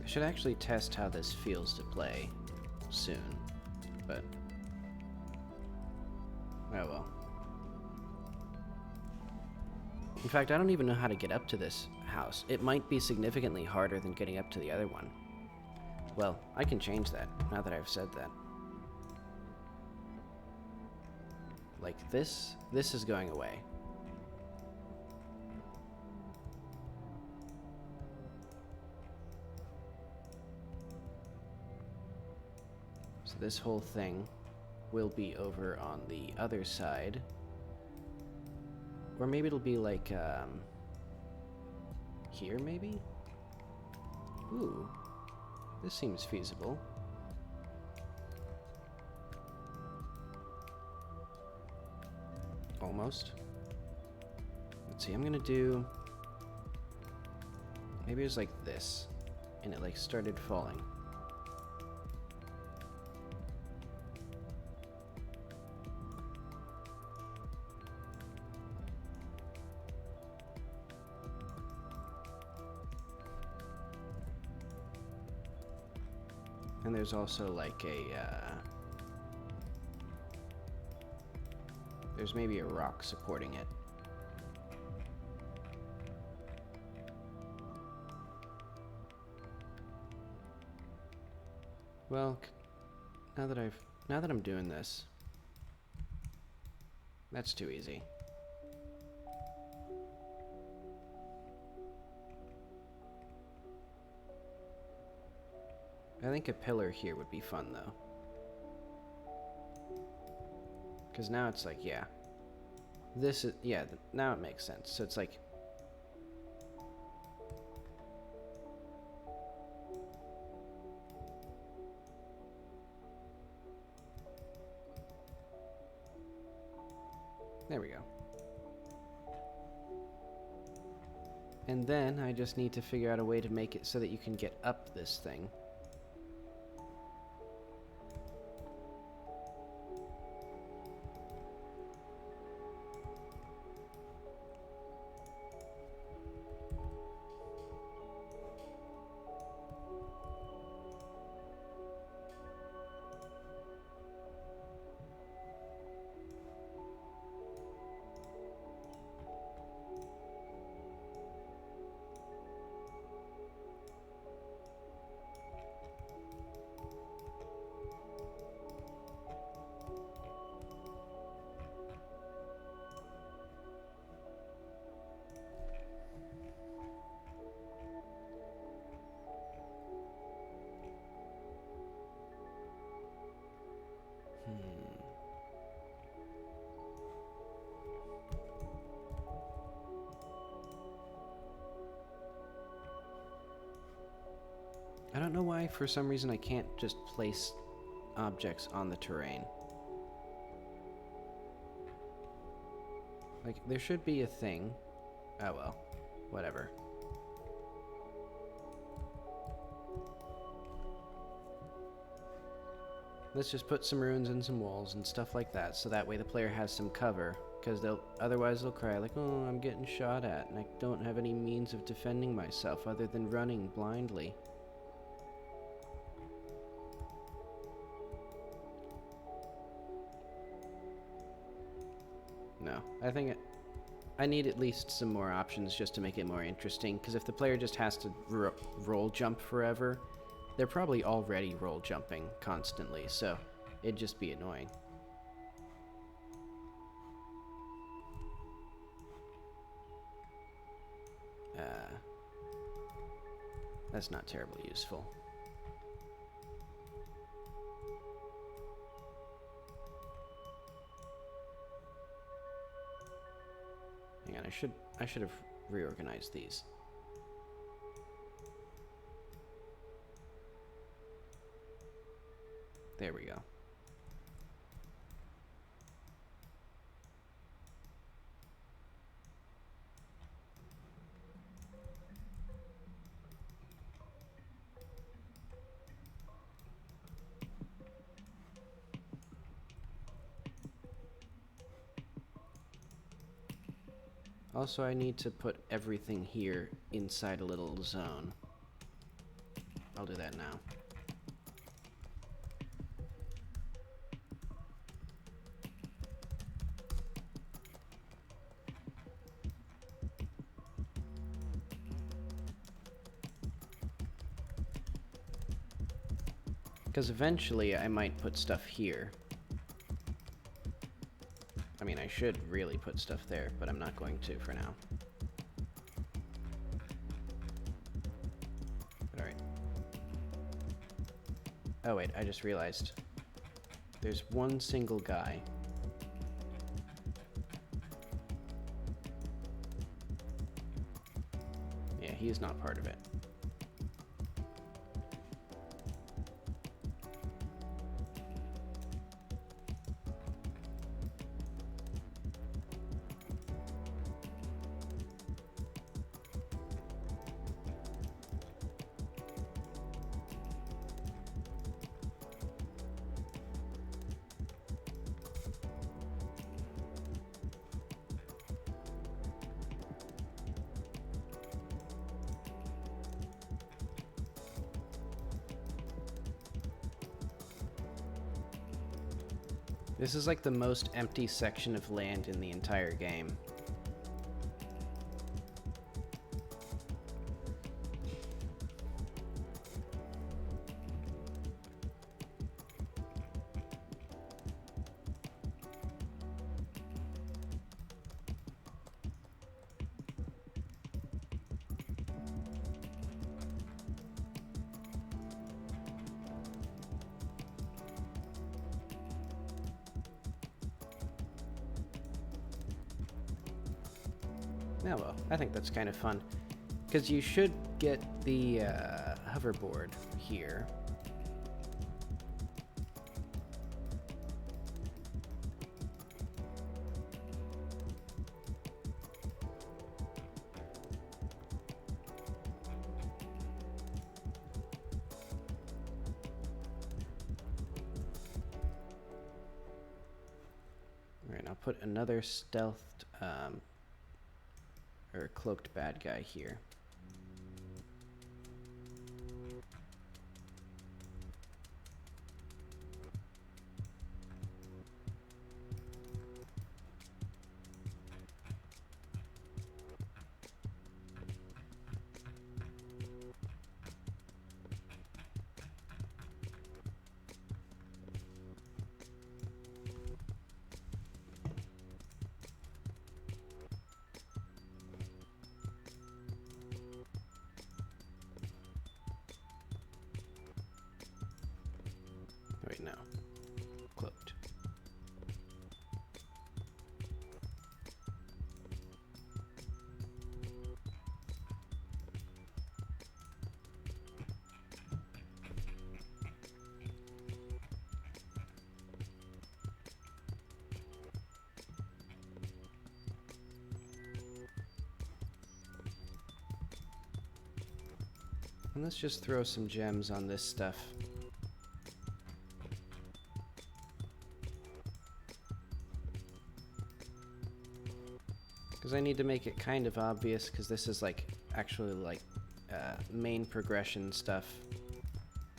I should actually test how this feels to play soon, but oh well. In fact, I don't even know how to get up to this house. It might be significantly harder than getting up to the other one. Well, I can change that, now that I've said that. Like this is going away. So this whole thing will be over on the other side. Or maybe it'll be like, here maybe? Ooh, this seems feasible. Almost. Let's see, I'm gonna do... Maybe it was like this, and it like started falling. And there's also like a, there's maybe a rock supporting it. Well, now that I'm doing this, that's too easy. I think a pillar here would be fun, though. Because now it's like, yeah. This is, yeah, now it makes sense. So it's like... There we go. And then I just need to figure out a way to make it so that you can get up this thing. I don't know why, for some reason, I can't just place objects on the terrain. Like, there should be a thing. Oh well, whatever. Let's just put some ruins and some walls and stuff like that, so that way the player has some cover, because otherwise they'll cry like, oh, I'm getting shot at, and I don't have any means of defending myself other than running blindly. No, I think I need at least some more options just to make it more interesting, because if the player just has to roll jump forever, they're probably already roll jumping constantly, so it'd just be annoying. That's not terribly useful. Hang on, I should have reorganized these. There we go. Also, I need to put everything here inside a little zone. I'll do that now. Because eventually I might put stuff here. I mean, I should really put stuff there, but I'm not going to for now. Alright. Oh wait, I just realized. There's one single guy. Yeah, he's not part of it. This is like the most empty section of land in the entire game. Yeah, well, I think that's kind of fun. Because you should get the hoverboard here. Alright, I'll put another stealthed or cloaked bad guy here. Wait, no. Cloaked. And let's just throw some gems on this stuff. Because I need to make it kind of obvious, because this is like actually like main progression stuff.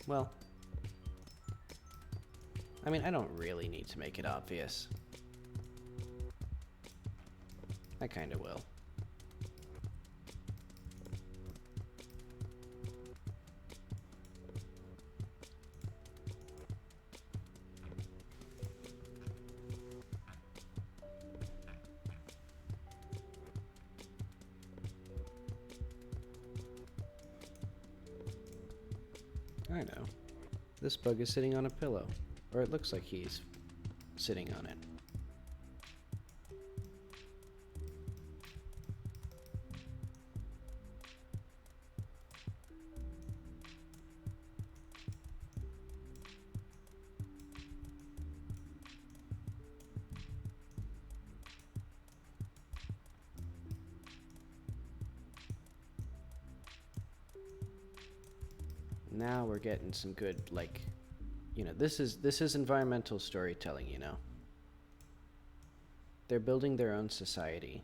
Well, I mean, I don't really need to make it obvious. I kind of will. I know. This bug is sitting on a pillow. Or it looks like he's sitting on it. Now we're getting some good, like, you know, this is environmental storytelling, you know. They're building their own society.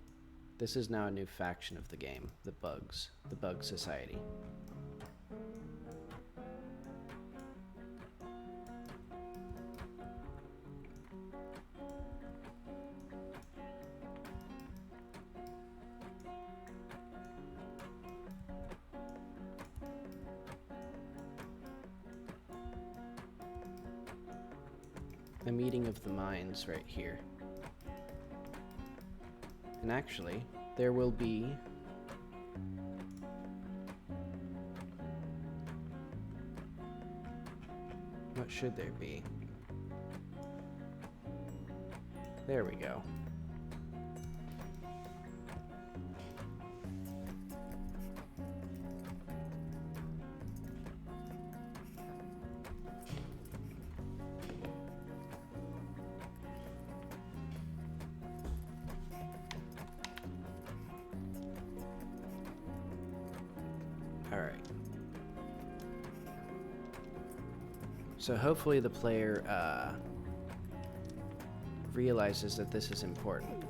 This is now a new faction of the game, the Bug Society. a meeting of the minds right here. And actually, there will be... What should there be? There we go. Alright. So hopefully the player realizes that this is important.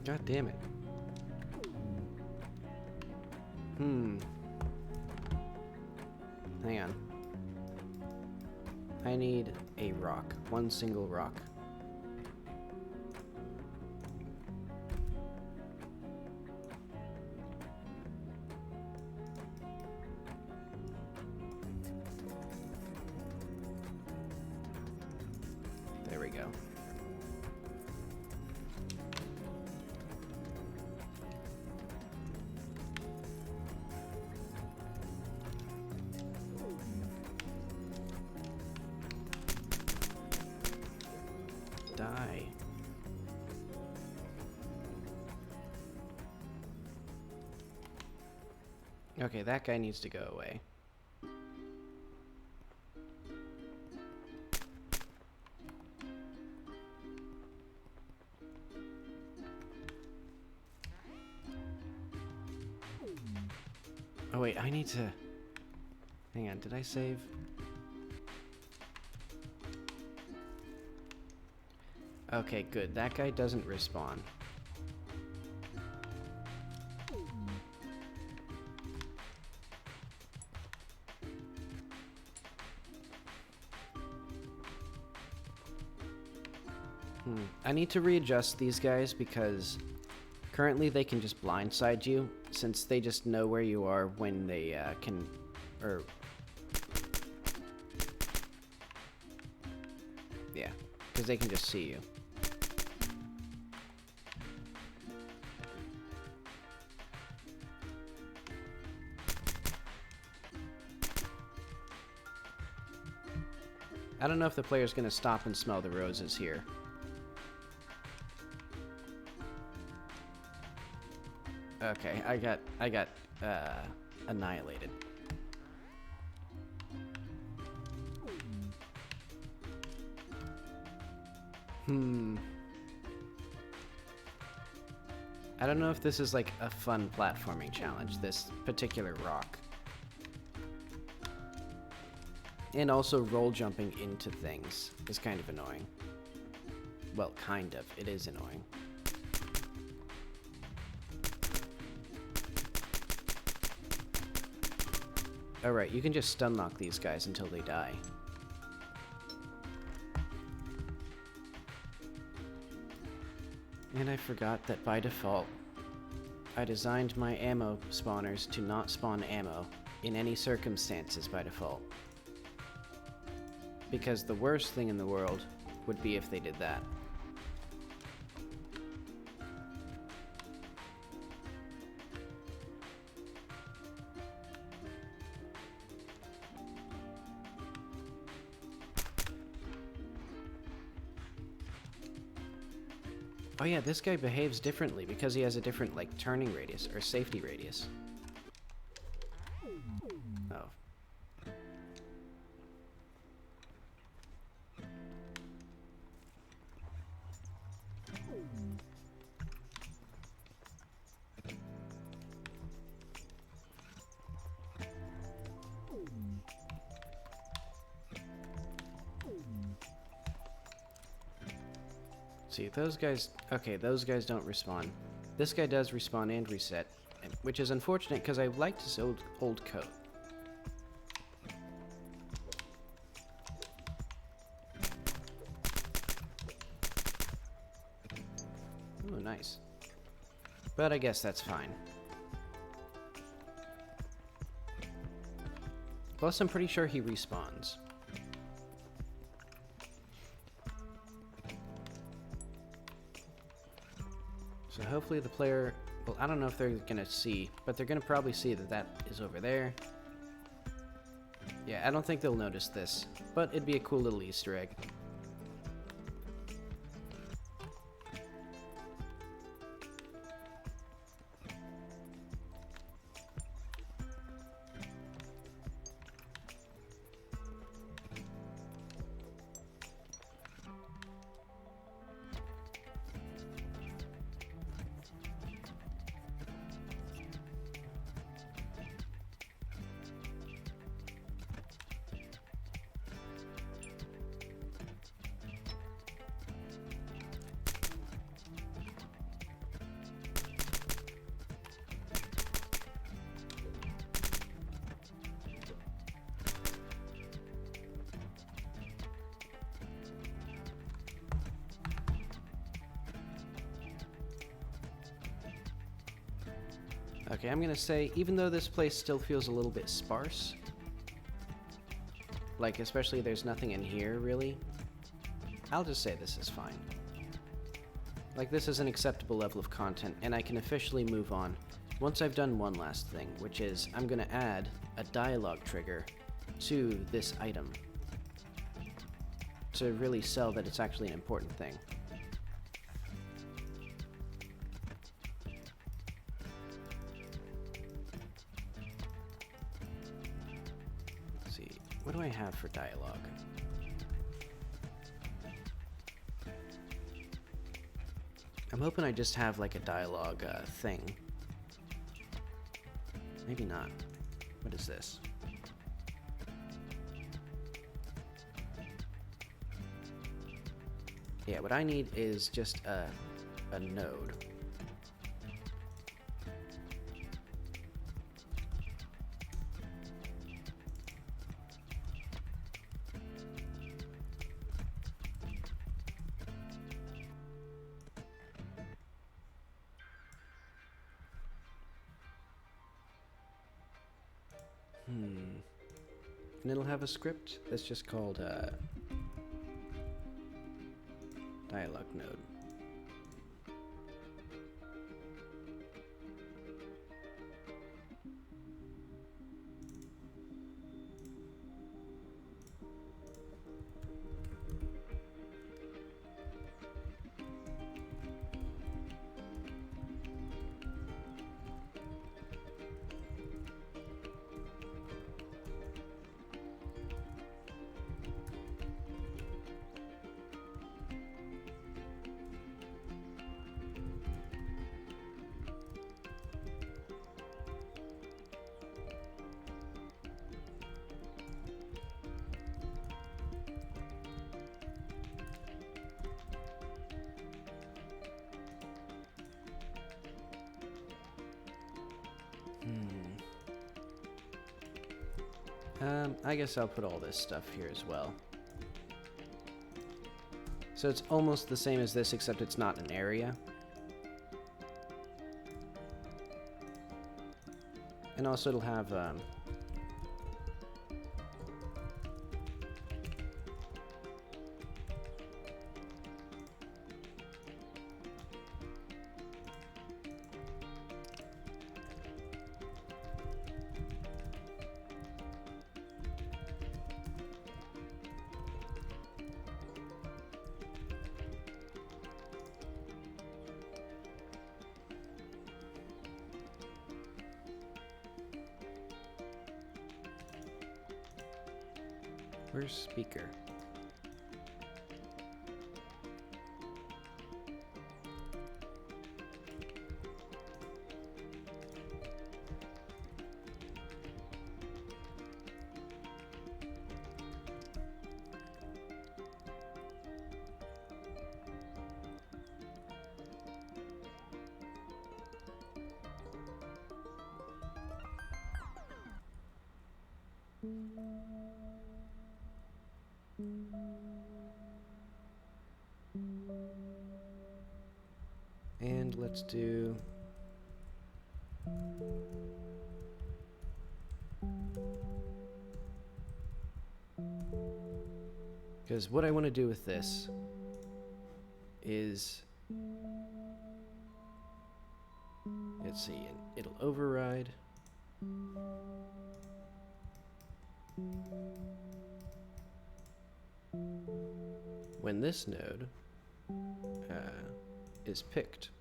God damn it. Hang on. I need a rock. One single rock. There we go. Die. Okay, that guy needs to go away. Oh wait, I need to... Hang on, did I save? Okay, good. That guy doesn't respawn. I need to readjust these guys because currently they can just blindside you since they just know where you are when they can... or... Yeah, because they can just see you. I don't know if the player's gonna stop and smell the roses here. Okay, I got annihilated. I don't know if this is like a fun platforming challenge, this particular rock. And also roll jumping into things is kind of annoying. Well, kind of. It is annoying. Alright, you can just stun lock these guys until they die. And I forgot that by default, I designed my ammo spawners to not spawn ammo in any circumstances by default. Because the worst thing in the world would be if they did that. Oh yeah, this guy behaves differently because he has a different, like, turning radius or safety radius. Oh. See, those guys... Okay, those guys don't respawn. This guy does respawn and reset, which is unfortunate because I liked his old coat. Oh, nice. But I guess that's fine. Plus, I'm pretty sure he respawns. So hopefully the player... Well, I don't know if they're gonna see, but they're gonna probably see that that is over there. Yeah, I don't think they'll notice this, but it'd be a cool little Easter egg. Okay, I'm gonna say, even though this place still feels a little bit sparse, like especially there's nothing in here, really, I'll just say this is fine. Like, this is an acceptable level of content, and I can officially move on once I've done one last thing, which is I'm gonna add a dialogue trigger to this item to really sell that it's actually an important thing. What do I have for dialogue? I'm hoping I just have like a dialogue thing. Maybe not. What is this? Yeah, what I need is just a node. And it'll have a script that's just called dialogue node. I guess I'll put all this stuff here as well. So it's almost the same as this, except it's not an area. And also it'll have Where's speaker? And let's do because what I want to do with this is, let's see, it'll override. When this node is picked,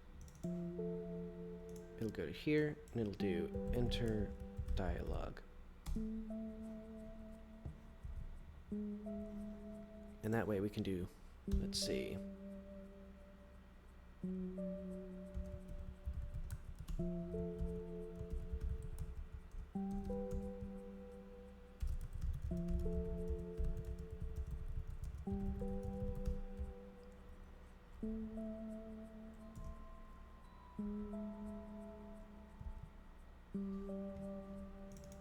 it'll go to here and it'll do enter dialogue. And that way we can do, let's see.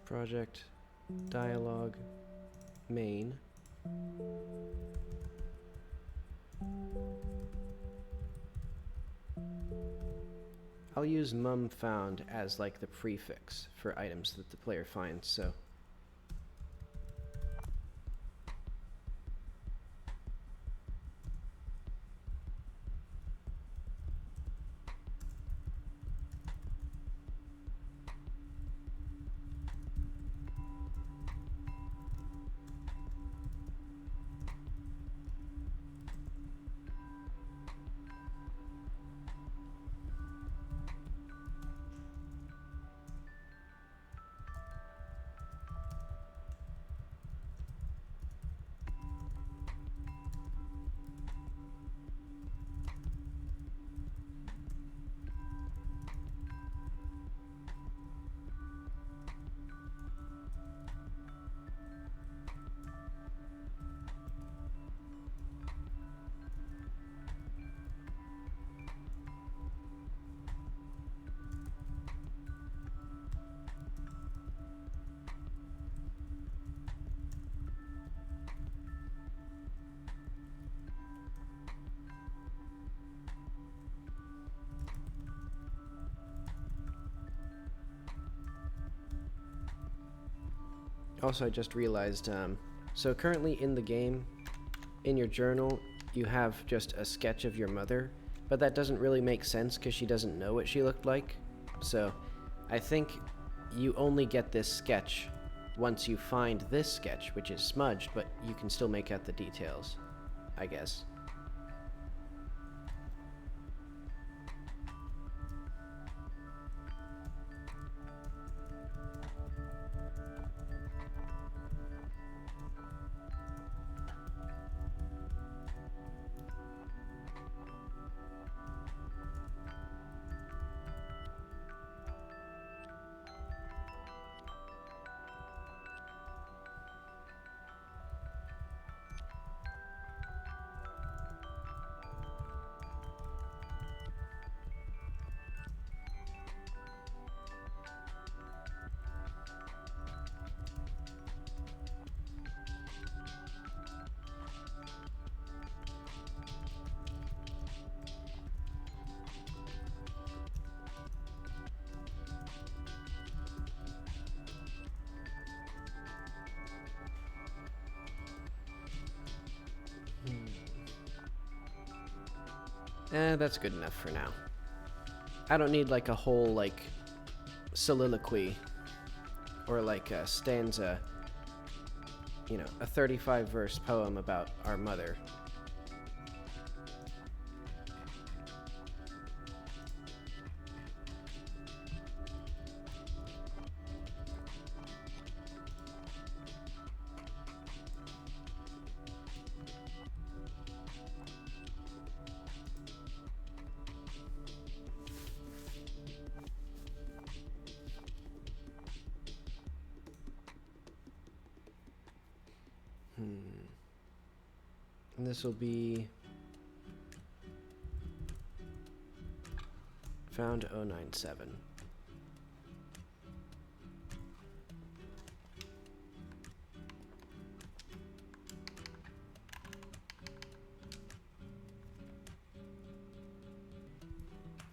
Project dialogue main. I'll use mum found as like the prefix for items that the player finds, so also I just realized, so currently in the game, in your journal, you have just a sketch of your mother, but that doesn't really make sense because she doesn't know what she looked like. So I think you only get this sketch once you find this sketch, which is smudged, but you can still make out the details, I guess. That's good enough for now. I don't need like a whole like soliloquy or like a stanza, you know, a 35-verse poem about our mother. And this will be found 097.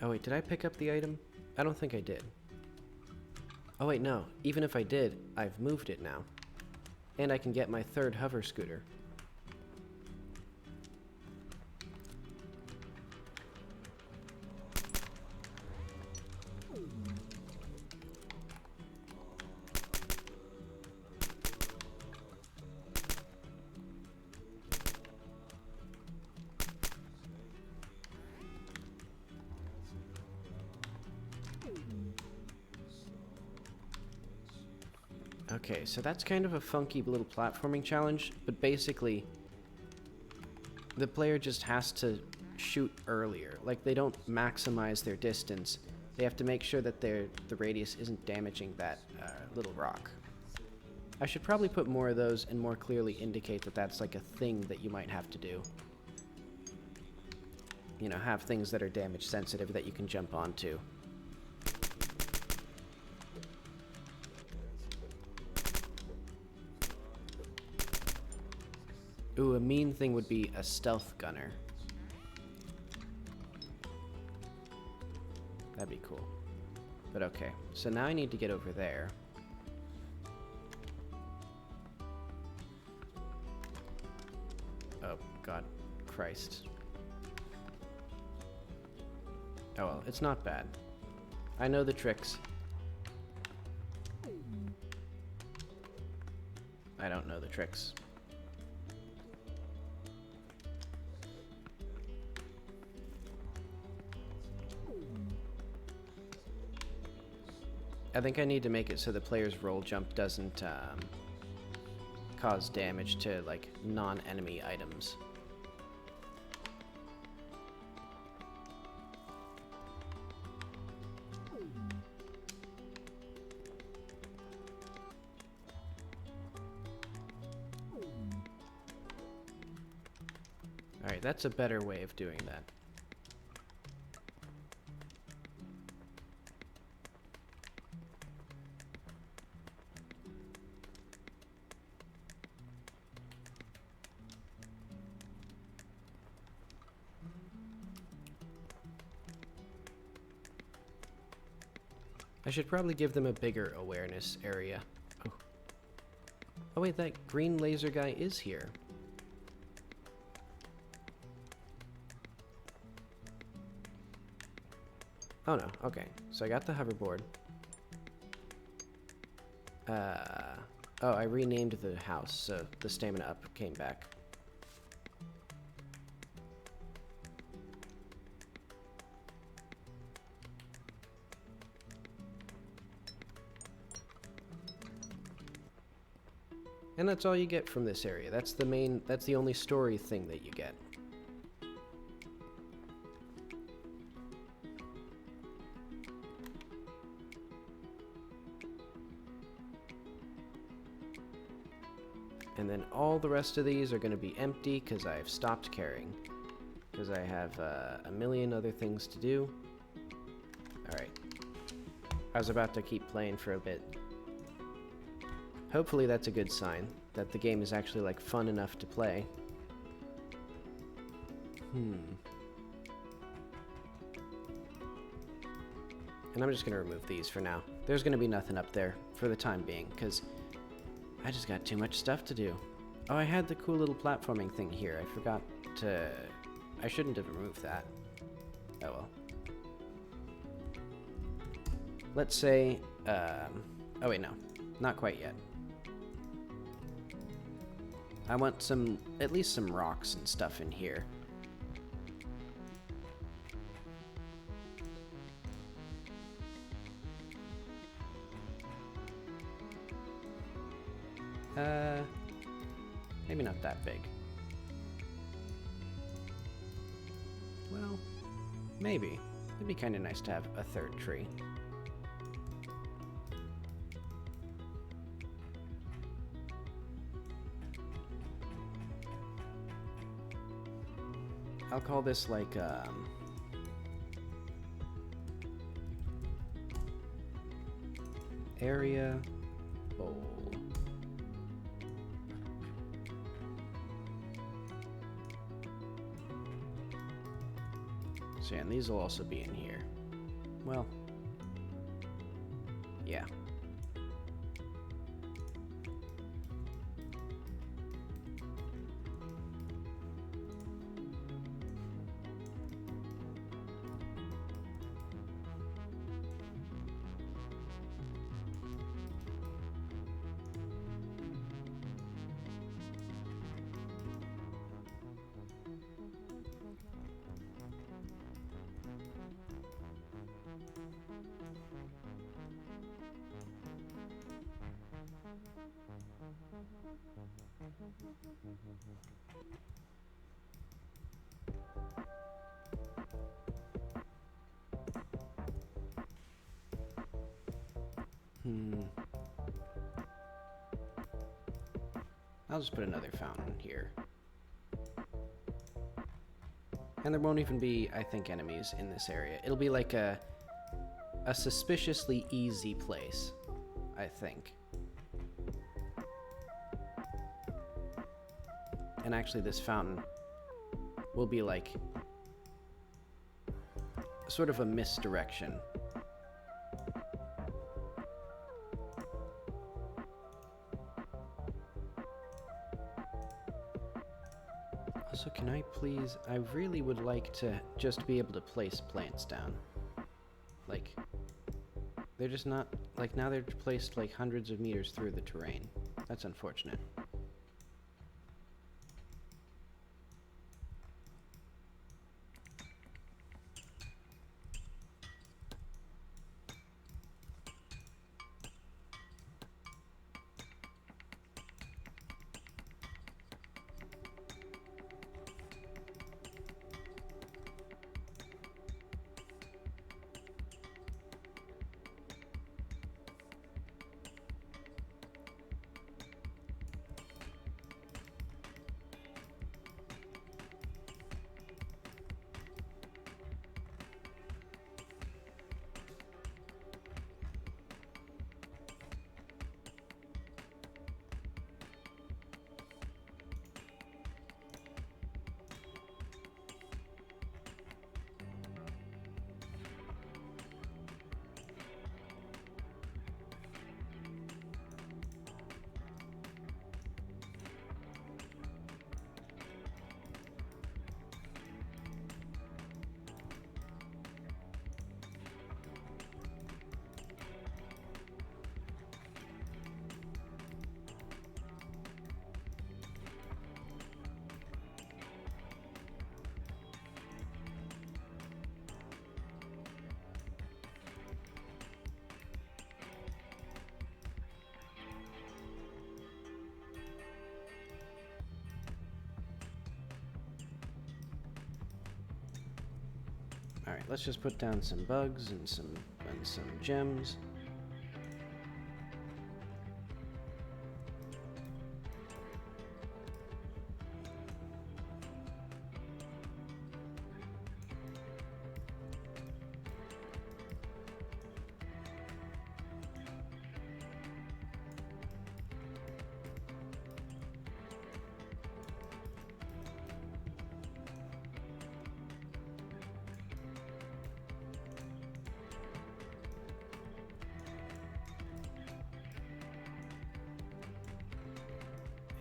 Oh wait, did I pick up the item? I don't think I did. Oh wait, no. Even if I did, I've moved it now. And I can get my third hover scooter. Okay, so that's kind of a funky little platforming challenge, but basically, the player just has to shoot earlier. Like, they don't maximize their distance. They have to make sure that the radius isn't damaging that little rock. I should probably put more of those and more clearly indicate that that's like a thing that you might have to do. You know, have things that are damage sensitive that you can jump onto. Ooh, a mean thing would be a stealth gunner. That'd be cool. But okay, so now I need to get over there. Oh, God. Christ. Oh well, it's not bad. I know the tricks. I don't know the tricks. I think I need to make it so the player's roll jump doesn't cause damage to, like, non-enemy items. Alright, that's a better way of doing that. I should probably give them a bigger awareness area. Oh. Oh wait, that green laser guy is here. Oh no, okay. So I got the hoverboard. Oh, I renamed the house, so the stamina up came back. And that's all you get from this area. That's the only story thing that you get. And then all the rest of these are going to be empty because I've stopped caring. Because I have a million other things to do. Alright. I was about to keep playing for a bit. Hopefully that's a good sign, that the game is actually, like, fun enough to play. And I'm just gonna remove these for now. There's gonna be nothing up there for the time being, because I just got too much stuff to do. Oh, I had the cool little platforming thing here. I forgot to... I shouldn't have removed that. Oh well. Let's say, oh wait, no. Not quite yet. I want some, at least some rocks and stuff in here. Maybe not that big. Well, maybe. It'd be kind of nice to have a third tree. I'll call this like, area bowl. So yeah, and these will also be in here. Well, yeah. I'll just put another fountain here. And there won't even be, I think, enemies in this area. It'll be like a suspiciously easy place, I think. And actually this fountain will be like sort of a misdirection. Also, can I please, I really would like to just be able to place plants down. Like, they're just not, like now they're placed like hundreds of meters through the terrain. That's unfortunate. Alright, let's just put down some bugs and some gems.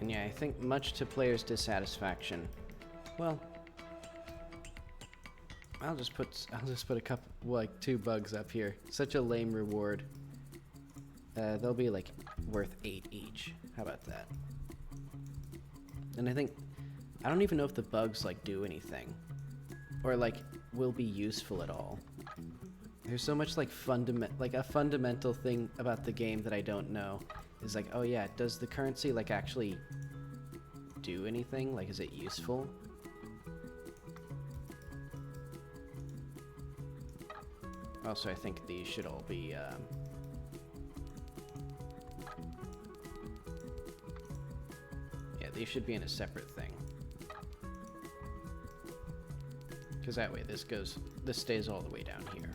And yeah, I think much to players' dissatisfaction. Well, I'll just put a couple, like 2 bugs up here. Such a lame reward. They'll be like worth 8 each. How about that? And I don't even know if the bugs like do anything, or like will be useful at all. There's so much like a fundamental thing about the game that I don't know. Is like, oh yeah, does the currency like actually do anything? Like, is it useful? Also, I think these should all be yeah, these should be in a separate thing. Because that way this stays all the way down here.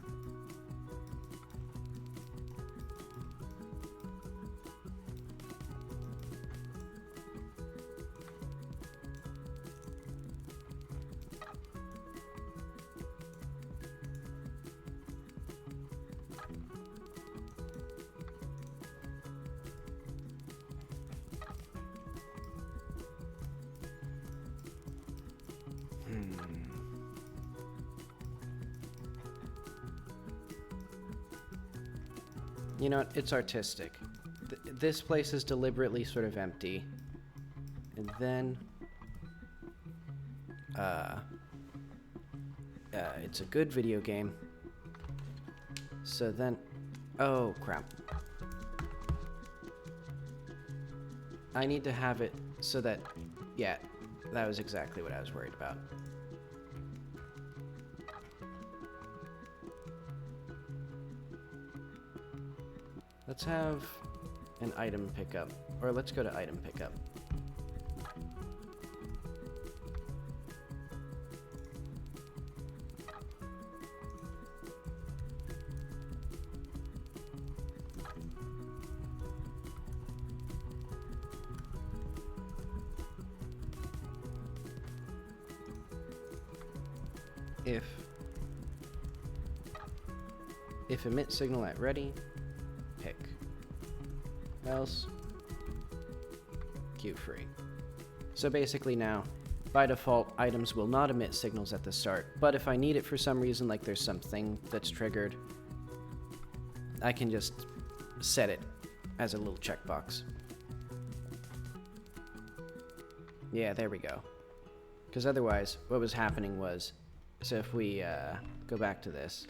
You know what? It's artistic. This place is deliberately sort of empty. And then... it's a good video game. So then... Oh, crap. I need to have it so that... Yeah, that was exactly what I was worried about. Let's have an item pickup, or let's go to item pickup. If emit signal at ready, pick. Else, queue free. So basically now, by default, items will not emit signals at the start, but if I need it for some reason, like there's something that's triggered, I can just set it as a little checkbox. Yeah, there we go. Because otherwise, what was happening was, so if we go back to this,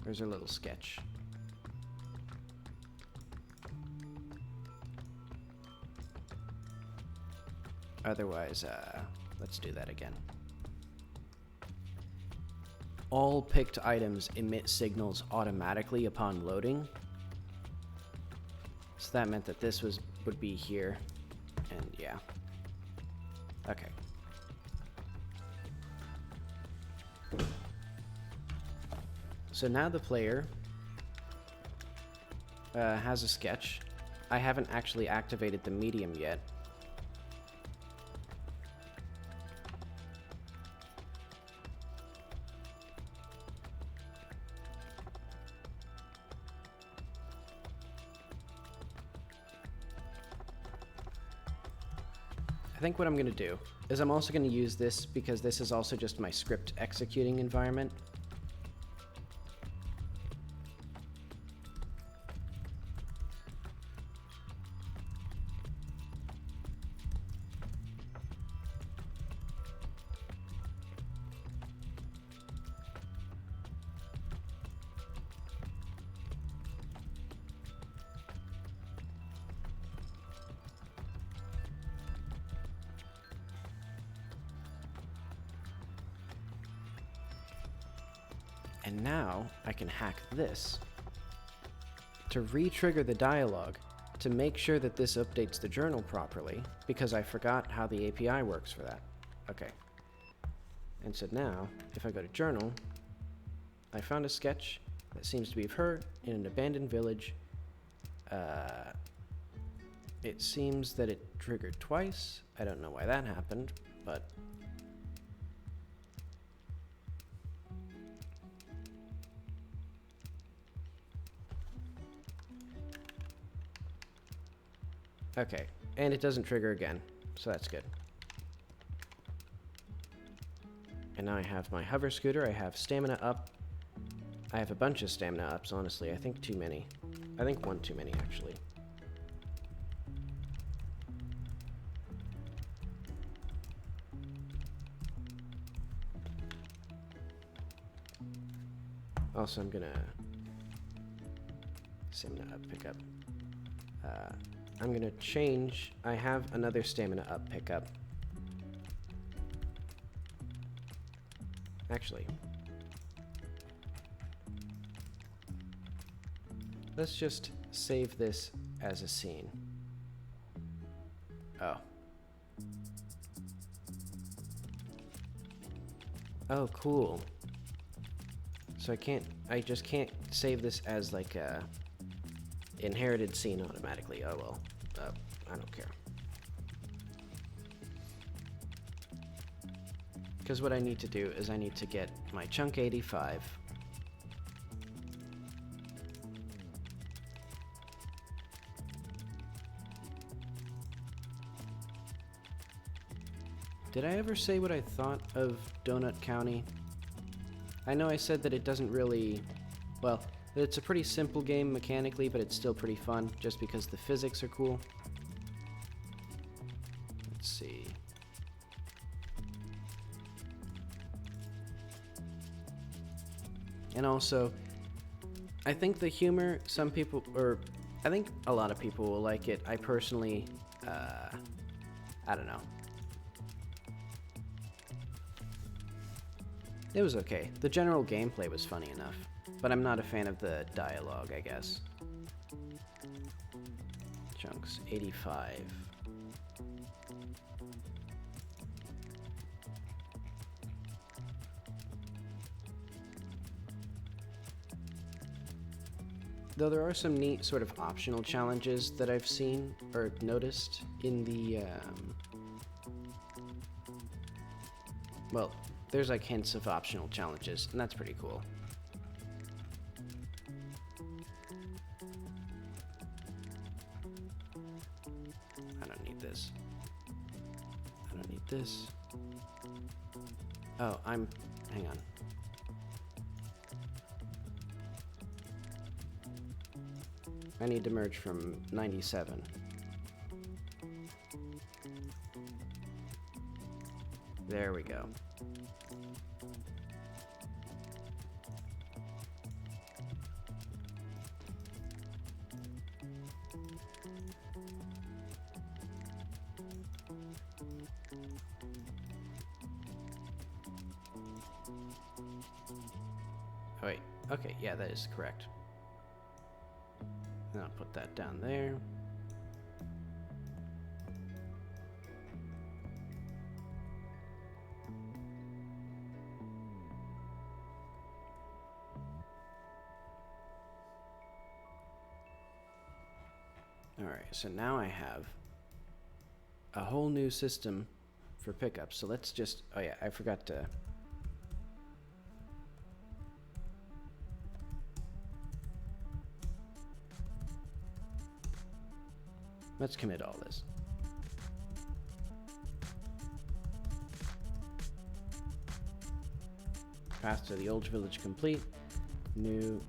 there's our little sketch. Otherwise, let's do that again. All picked items emit signals automatically upon loading. So that meant that this would be here, and yeah. Okay. So now the player has a sketch. I haven't actually activated the medium yet. I think what I'm going to do is I'm also going to use this because this is also just my script executing environment. And now I can hack this to re-trigger the dialogue to make sure that this updates the journal properly, because I forgot how the API works for that. Okay. And so now, if I go to journal, I found a sketch that seems to be of her in an abandoned village. It seems that it triggered twice. I don't know why that happened, but... Okay, and it doesn't trigger again, so that's good. And now I have my hover scooter, I have stamina up. I have a bunch of stamina ups, honestly. I think too many. I think one too many, actually. Also, I'm gonna... Stamina up, pick up. I'm gonna change. I have another stamina up pickup. Actually, let's just save this as a scene. Oh. Oh, cool. So I just can't save this as like a inherited scene automatically. Oh well, I don't care. Because what I need to do is I need to get my chunk 85. Did I ever say what I thought of Donut County? I know I said that it doesn't really... Well, it's a pretty simple game mechanically, but it's still pretty fun, just because the physics are cool. Let's see... And also, I think the humor, some people, or I think a lot of people will like it. I personally, I don't know. It was okay. The general gameplay was funny enough, but I'm not a fan of the dialogue, I guess. Chunks, 85. Though there are some neat sort of optional challenges that I've seen or noticed in the, well, there's like hints of optional challenges, and that's pretty cool. I don't need this. I don't need this. Oh, hang on. I need to merge from 97. There we go. Oh wait, okay, yeah, that is correct. And I'll put that down there. Alright, so now I have a whole new system for pickups. So let's just, oh yeah, I forgot to... Let's commit all this. Path to the old village complete. New,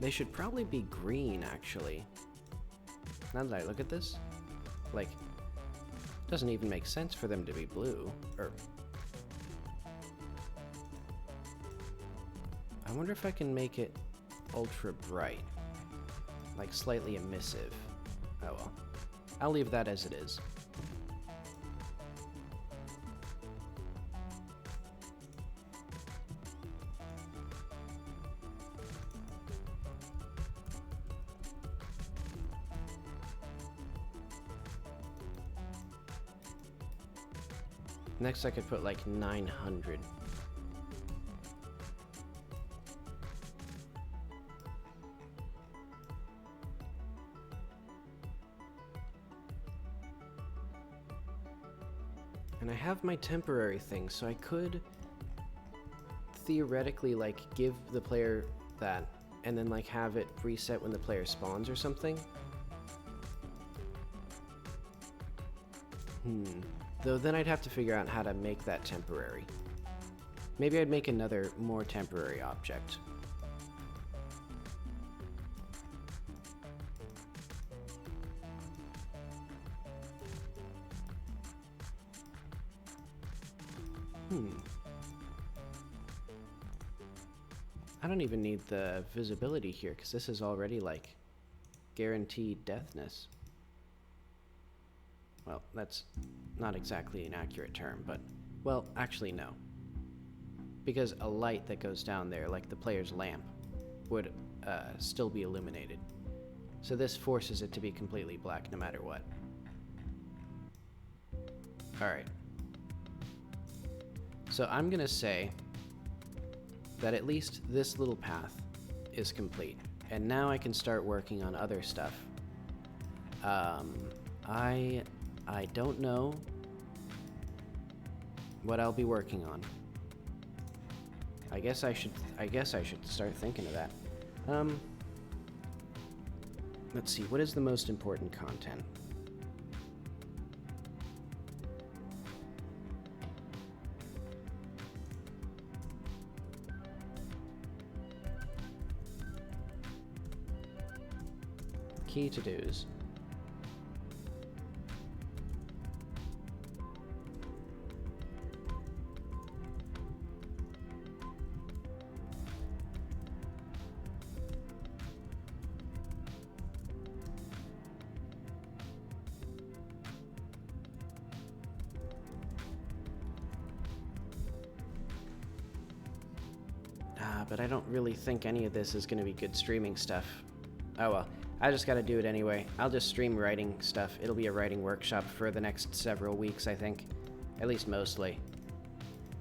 They should probably be green, actually. Now that I look at this, like, it doesn't even make sense for them to be blue. Or, I wonder if I can make it ultra bright, like slightly emissive. Oh well, I'll leave that as it is. Next I could put like 900. And I have my temporary thing, so I could theoretically like give the player that and then like have it reset when the player spawns or something. Though then I'd have to figure out how to make that temporary. Maybe I'd make another, more temporary object. I don't even need the visibility here, because this is already, like, guaranteed deathness. Well, that's not exactly an accurate term, but, well, actually no. Because a light that goes down there, like the player's lamp, would still be illuminated. So this forces it to be completely black no matter what. Alright. So I'm gonna say that at least this little path is complete. And now I can start working on other stuff. I don't know what I'll be working on. I guess I should start thinking of that. Let's see, what is the most important content? Key to-dos. But I don't really think any of this is going to be good streaming stuff. Oh well, I just gotta do it anyway. I'll just stream writing stuff. It'll be a writing workshop for the next several weeks, I think. At least mostly.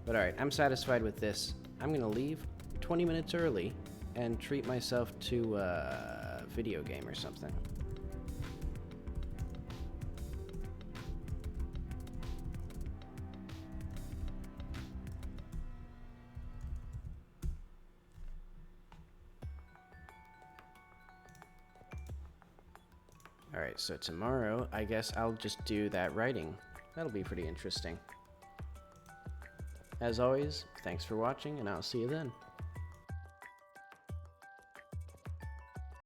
But alright, I'm satisfied with this. I'm gonna leave 20 minutes early and treat myself to a video game or something. Alright, so tomorrow, I guess I'll just do that writing. That'll be pretty interesting. As always, thanks for watching, and I'll see you then.